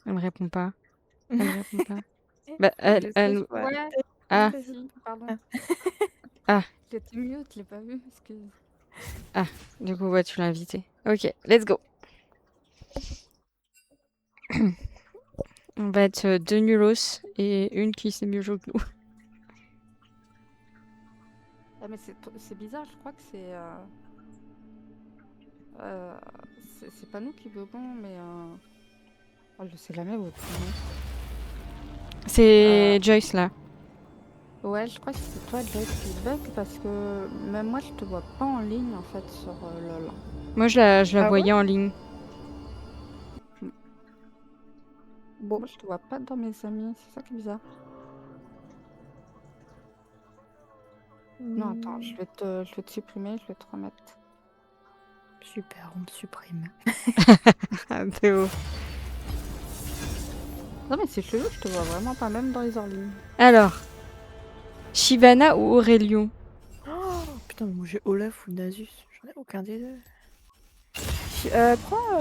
Elle me répond pas. Elle me répond pas. Bah, Je sais, elle... je vois. Ouais, Ah, si, pardon. ah, J'étais mute, je l'ai pas vu. Excuse. ah. Du coup, ouais, tu l'as invité. Ok, let's go. On va être deux nulos et une qui sait mieux jouer que nous. Ah, mais c'est bizarre, je crois que c'est pas nous qui buguons, mais oh, je sais jamais votre nom. C'est Joyce là. Ouais, je crois que c'est toi, Joyce, qui bug parce que même moi, je te vois pas en ligne en fait sur LoL. Moi, je la Ah voyais en ligne. Bon. Moi, je te vois pas dans mes amis, c'est ça qui est bizarre. Non, attends, je vais te supprimer, je vais te remettre. Super, on me supprime. T'es ouf. Non, mais c'est chelou, je te vois vraiment pas même dans les hors lignes. Alors, Shyvana ou Aurelion? Oh, putain, mais moi j'ai Olaf ou Nasus. J'en ai aucun des deux. Prends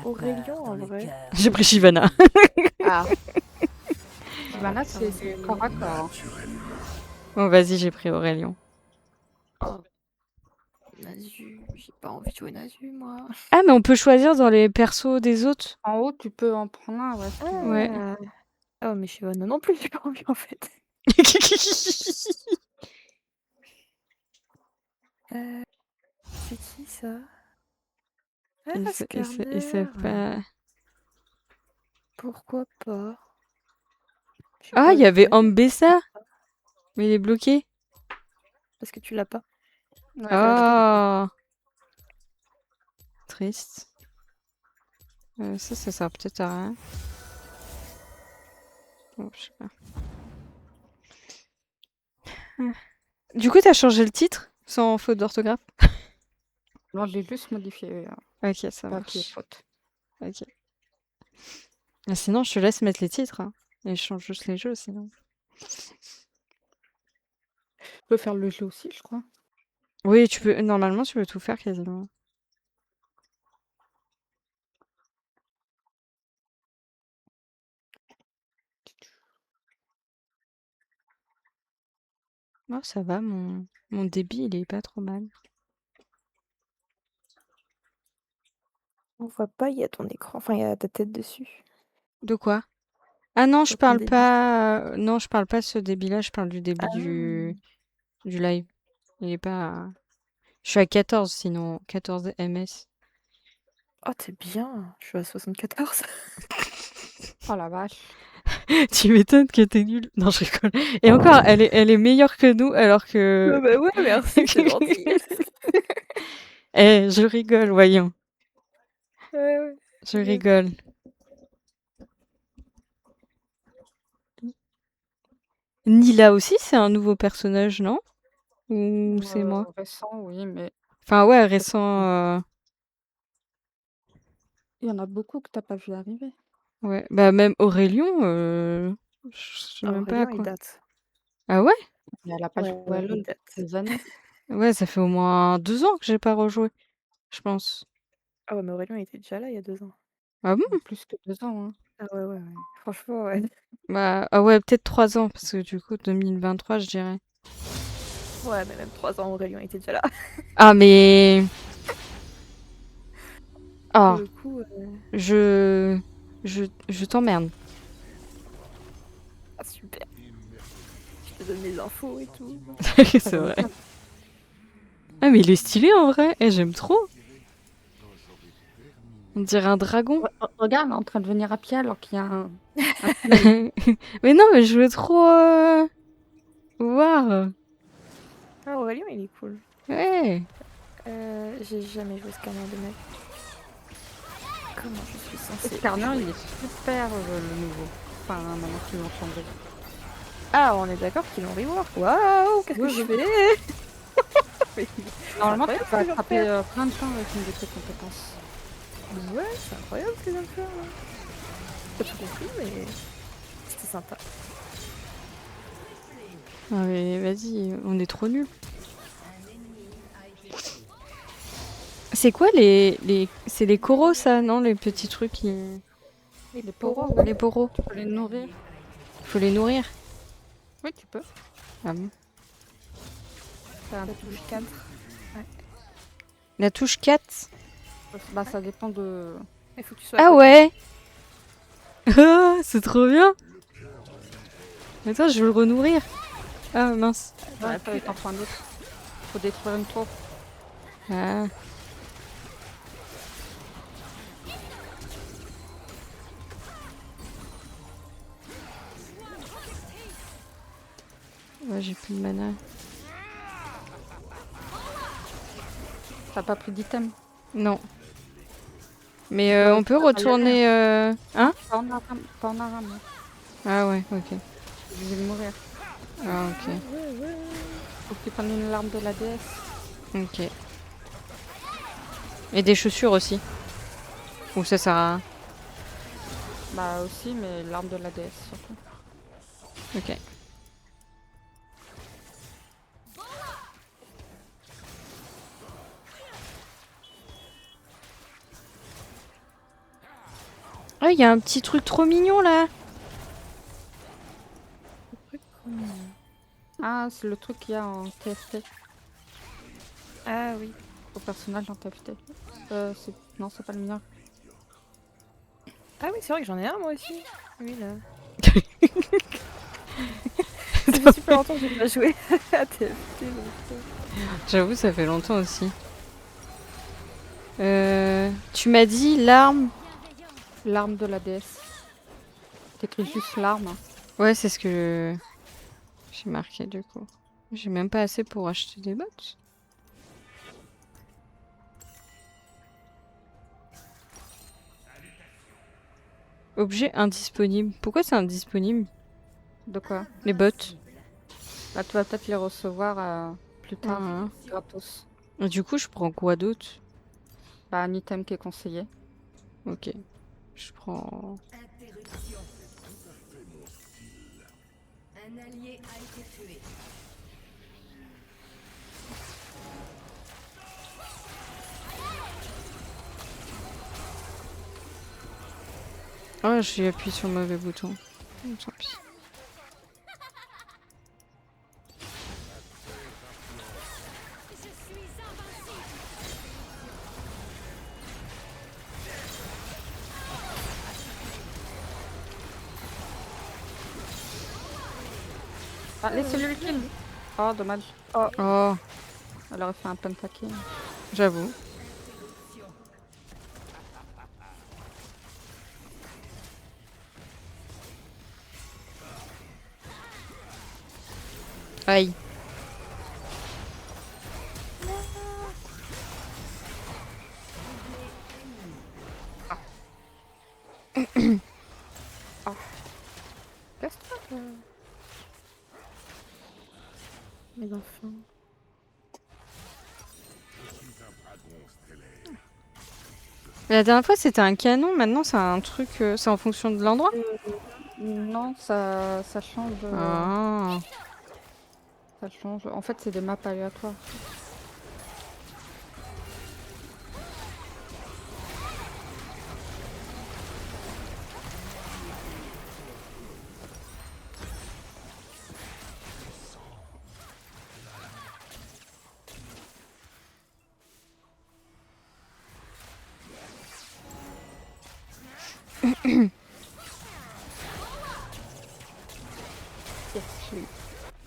Aurélien en vrai. J'ai pris Shyvana. Ah. Voilà, c'est corps à corps. Bon, vas-y, j'ai pris Aurelion. Nasus, j'ai pas envie de jouer Nasus moi. Ah, mais on peut choisir dans les persos des autres. En haut, tu peux en prendre un, ouais. Si tu veux. Ouais. Oh, mais Shyvana non plus, j'ai pas envie en fait. C'est qui ça? Ah, Ils savent pas. Pourquoi pas? Ah, il y avait Ambessa. Mais il est bloqué. Parce que tu l'as pas. Ouais, Oh. Triste. Ça sert peut-être à rien. Bon, je sais pas. Du coup, t'as changé le titre sans faute d'orthographe? Non, j'ai juste modifié. Ok, ça Pas qu'il y ait marche. faute. Ok. Ah, sinon, je te laisse mettre les titres. Hein. Et je change juste les jeux, sinon. Tu peux faire le jeu aussi, je crois. Oui, tu peux. Normalement, tu peux tout faire quasiment. Oh, ça va, mon débit, il est pas trop mal. On voit pas, il y a ton écran. Enfin, il y a ta tête dessus. De quoi? Ah non, je Sur ton parle débit. pas. Non, je parle pas de ce débit-là, je parle du débit Ah. du live. Il est pas. Je suis à 14 sinon, 14 ms. Oh, t'es bien. Je suis à 74. Oh la vache. Tu m'étonnes que t'es nul. Non, je rigole. Et encore, elle est meilleure que nous, alors que. Bah ouais, merci, c'est gentil. Eh, je rigole, voyons. Ouais. Je rigole. Nila aussi, c'est un nouveau personnage, non? Ou c'est moi? Récent, oui, mais Enfin, ouais, parce récent. qu'il y en a beaucoup que t'as pas vu arriver. Ouais. Bah, même Aurélien, je sais Ah, même pas à Aurélien, il quoi. date. Ah ouais? Mais elle a pas Ouais, joué à ouais, il LoL date. depuis des années. Ouais, ça fait au moins 2 ans que j'ai pas rejoué, je pense. Ah ouais, mais Aurélien, il était déjà là il y a 2 ans. Ah bon? Plus que 2 ans, hein. Ah ouais, ouais, ouais. Franchement, ouais. Bah, ah ouais, peut-être 3 ans, parce que du coup, 2023, je dirais. Ouais, mais même 3 ans, Aurélien était déjà là. Ah, mais. Pour Ah, le coup, je. Je t'emmerde. ah super. Je te donne les infos et tout. C'est vrai. Ah, mais il est stylé en vrai. Eh, j'aime trop. On dirait un dragon. Regarde, elle est en train de venir à pied alors qu'il y a un Mais non, mais je veux trop voir. Ah, Aurélien, il est cool. Ouais. J'ai jamais joué Scanner de ma vie. Comment je suis censée Skarner, jouer il est super le nouveau. Enfin, maintenant qu'ils l'ont changé. Ah, on est d'accord qu'ils l'ont rework. Waouh, qu'est-ce que Oui, je oui. fais? Mais Normalement, tu incroyable peux ce qu'ils viennent de attraper faire. plein de gens avec une de tes compétences. Ouais, c'est incroyable ce qu'ils viennent de faire. Là. J'ai pas tout compris, mais c'était sympa. Ah, mais vas-y, on est trop nuls. C'est quoi c'est les coraux, ça, non? Les petits trucs qui. Les Les poros, poros, ouais. Les poros. tu peux les nourrir. Faut les nourrir. Oui, tu peux. Ah bon? T'as un La petit- touche 4. La touche 4. Bah, ça dépend de. Il faut que tu sois à Ah côté. ouais. Ah, c'est trop bien. Attends, je veux le renourrir. Ah mince. Ouais, Ouais, il t'en faut un autre. Faut détruire une tour. Ah. Ouais, j'ai plus de mana. T'as pas pris d'item. Non. Mais peux on peut aussi retourner. Hein? Pas en aram. Pas en aram. Hein. Ah ouais, ok. Je vais mourir. Ah ok. Faut que tu prennes une larme de la déesse. Ok. Et des chaussures aussi. Ou ça sert à rien. Bah aussi, mais l'arme de la déesse surtout. Ok. Ah, il y a un petit truc trop mignon là. Ah, c'est le truc qu'il y a en TFT. Ah oui. Au personnage en TFT. Non, c'est pas le mien. Ah oui, c'est vrai que j'en ai un moi aussi. Oui, là. Ça fait super longtemps que j'ai pas joué à TFT. Donc... J'avoue, ça fait longtemps aussi. Tu m'as dit l'arme. L'arme de la déesse. T'écris juste l'arme. Hein. Ouais, c'est ce que j'ai marqué du coup. J'ai même pas assez pour acheter des bottes. Objet indisponible. Pourquoi c'est indisponible? De quoi? Les bottes. Bah, tu vas peut-être les recevoir plus tard, Ah. gratos. Et du coup, je prends quoi d'autre? Bah, un item qui est conseillé. Ok. Je prends. Un allié a été tué. Ah, j'ai appuyé sur le mauvais bouton. Tant pis. Ah, laissez-le le kill. Oh, dommage. Oh, Elle aurait fait un pentakill. j'avoue. Aïe. Casse-toi, toi. Les enfants. La dernière fois, c'était un canon. Maintenant, c'est un truc. C'est en fonction de l'endroit. Non, ça change. Ah. Ça change. En fait, c'est des maps aléatoires.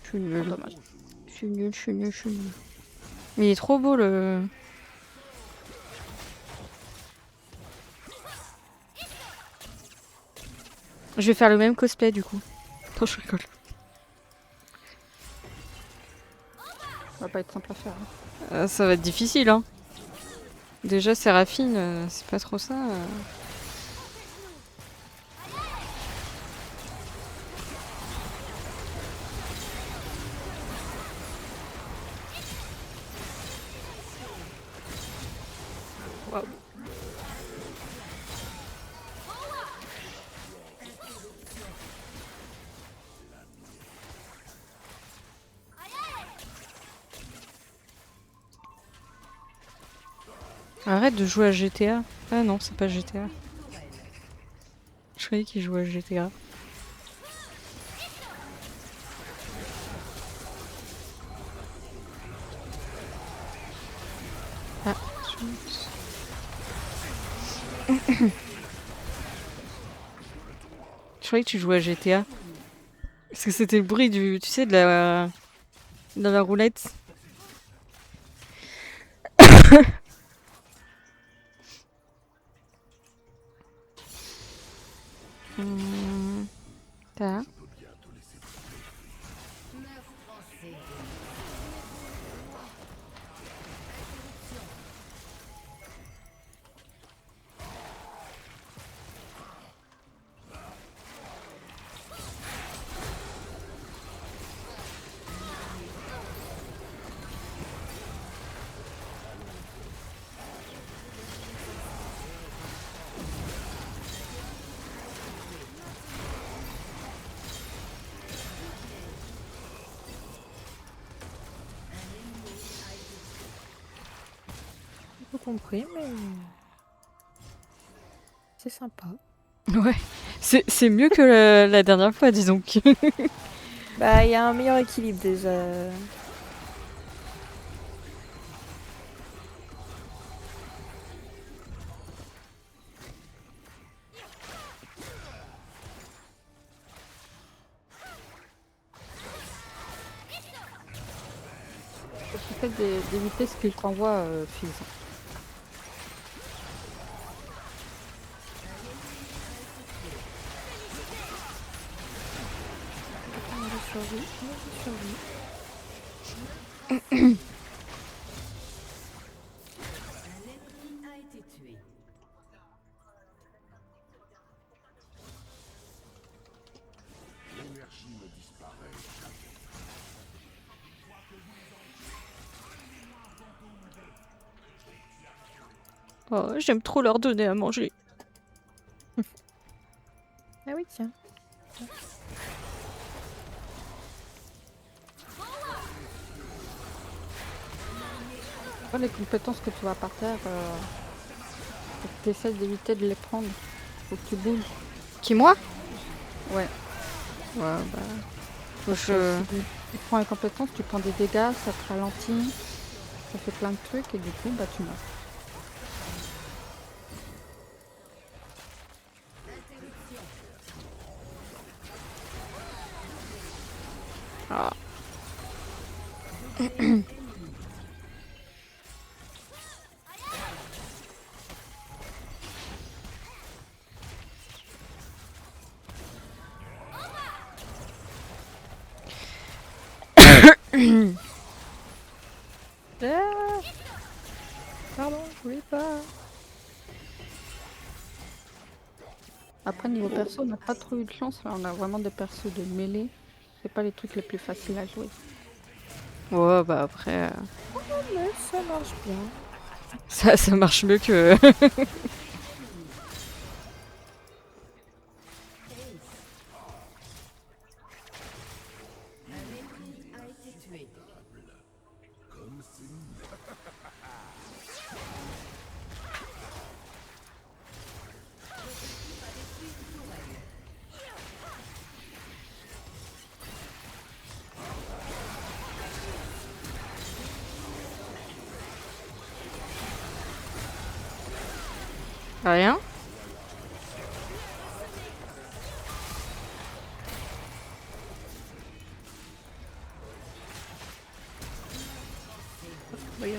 Je suis nul. Dommage. Je suis nul, je suis nul, je suis nul. Mais il est trop beau le. Je vais faire le même cosplay du coup. Attends, je rigole. Ça va pas être simple à faire. Ça va être difficile, hein. Déjà, Séraphine, c'est pas trop ça. Waouh. Arrête de jouer à GTA. Ah non, c'est pas GTA. Je croyais qu'il jouait à GTA. Ah, chut. Je croyais que tu jouais à GTA. Parce que c'était le bruit du, tu sais, de la roulette. T'as. Pas compris, mais. C'est sympa. Ouais. C'est mieux que la dernière fois, dis donc. Bah, il y a un meilleur équilibre déjà. Peut-être d'éviter ce qu'il t'envoie, Fizz. On a survécu, on a survécu. A été tué. Oh, j'aime trop leur donner à manger. Ah oui, tiens. Les compétences que tu vois par terre, tu essaies d'éviter de les prendre. Faut que tu bouges. Qui, moi? Ouais. Ouais, bah. Parce que si tu prends les compétences, tu prends des dégâts, ça te ralentit, ça fait plein de trucs et du coup, bah tu meurs. Ah. Ah pardon, je voulais pas. Après, niveau perso, on n'a pas trop eu de chance. Là, on a vraiment des persos de mêlée. C'est pas les trucs les plus faciles à jouer. Ouais, bah après, Mais ça marche bien. ça marche mieux que. A été tué. Rien? Oui,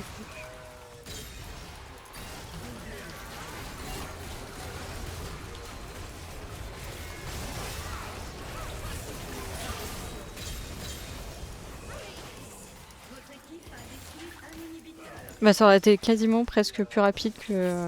Bah, ça aurait été quasiment presque plus rapide que.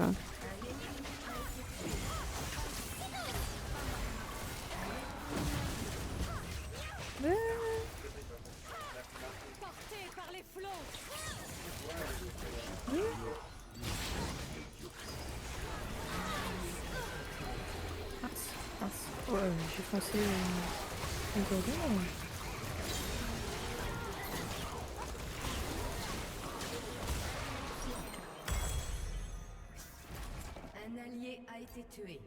Ouais, j'ai foncé un gordon. Un allié a été tué.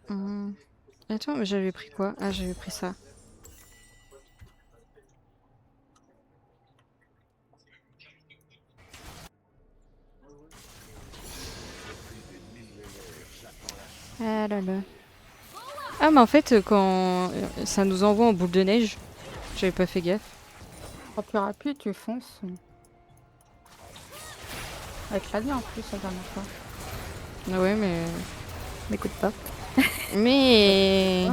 Hum. Attends, mais j'avais pris quoi? Ah, j'avais pris ça. Ah là là. Ah, mais en fait, quand ça nous envoie en boule de neige, j'avais pas fait gaffe. Quand tu rappuies, tu fonces. Avec la en plus, la dernière fois. Ah ouais, mais. M'écoute pas. Mais.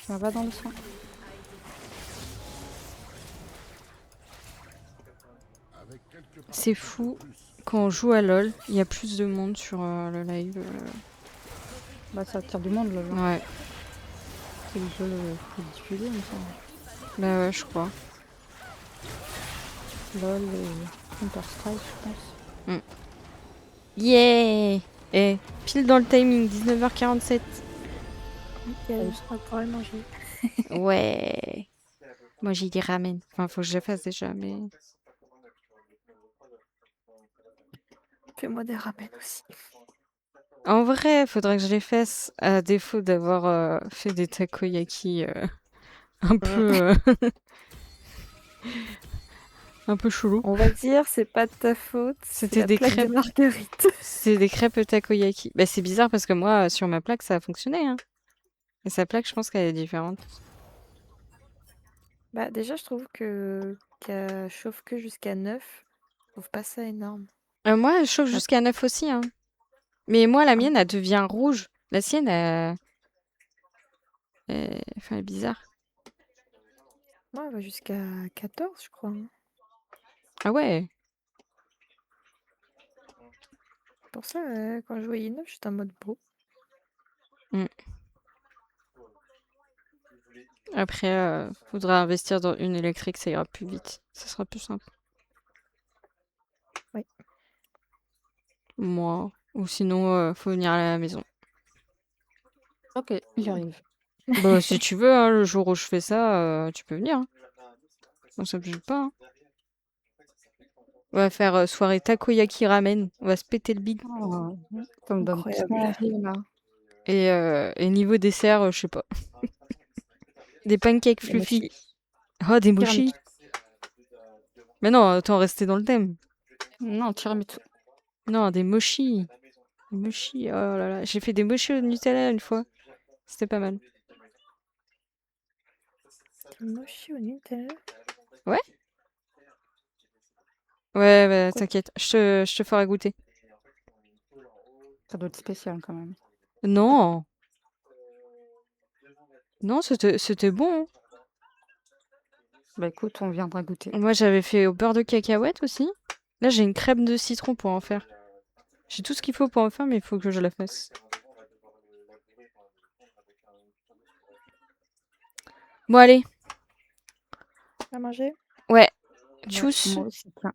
Ça va dans le soin. C'est fou. Quand on joue à LoL, il y a plus de monde sur le live. Bah, ça attire du monde, là. Ouais, C'est le jeu le plus diffusé, il me semble. bah ouais, je crois. LOL et Counter-Strike, je pense. Yeah! Eh, pile dans le timing, 19h47. Nickel, on pourrait manger. Ouais. Moi, j'ai des ramen. Enfin, faut que je les fasse déjà, mais. Fais-moi des ramen aussi. En vrai, faudrait que je les fasse, à défaut d'avoir fait des takoyaki un peu. Un peu chelou. On va dire, c'est pas de ta faute. C'est C'était la des plaque crêpes. de marguerite. C'est des crêpes takoyaki. Bah, c'est bizarre parce que moi, sur ma plaque, ça a fonctionné, hein. Et sa plaque, je pense qu'elle est différente. Bah, déjà, je trouve qu'elle chauffe que jusqu'à 9. Je trouve pas ça énorme. Moi, elle chauffe Ah. jusqu'à 9 aussi, hein. Mais moi, la Ah. mienne, elle devient rouge. La sienne, enfin, elle est bizarre. Moi, elle va jusqu'à 14, je crois. Hein. Ah ouais. Pour ça, quand je voyais 9, j'étais en mode beau. Après, faudra investir dans une électrique, ça ira plus vite. Ça sera plus simple. Oui. Moi. Ou sinon, faut venir à la maison. Ok, il arrive. Bah, si tu veux, hein, le jour où je fais ça, tu peux venir. Hein. On s'oblige pas. Hein. On va faire soirée takoyaki ramen. On va se péter le bide. Oh, ça me donne Incroyable. trop envie, là. Et niveau dessert, je sais pas. Des pancakes Des fluffy. mochis. Oh, des mochis. Mais non, autant rester dans le thème. Non, tiramisu. Non, des mochis. Des mochis, oh là là. J'ai fait des mochis au Nutella une fois. C'était pas mal. Mochi au Nutella. Ouais, bah, Quoi? t'inquiète, je te ferai goûter. Ça doit être spécial quand même. Non, non, c'était bon, hein. Bah écoute, on viendra goûter. Moi, j'avais fait au beurre de cacahuète aussi. Là, j'ai une crème de citron pour en faire. J'ai tout ce qu'il faut pour en faire, mais il faut que je la fasse. Bon, allez. À manger? Ouais. Ouais, Tchuss. moi aussi, tiens.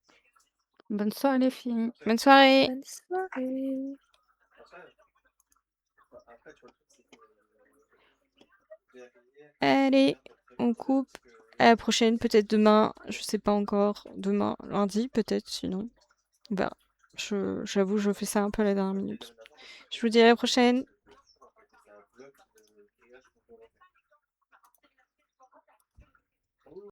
Bonne soirée les filles. Bonne soirée. Bonne soirée. Allez, on coupe. À la prochaine, peut-être demain. Je sais pas encore. Demain, lundi, peut-être, sinon. On verra. J'avoue, je fais ça un peu à la dernière minute. Je vous dis à la prochaine.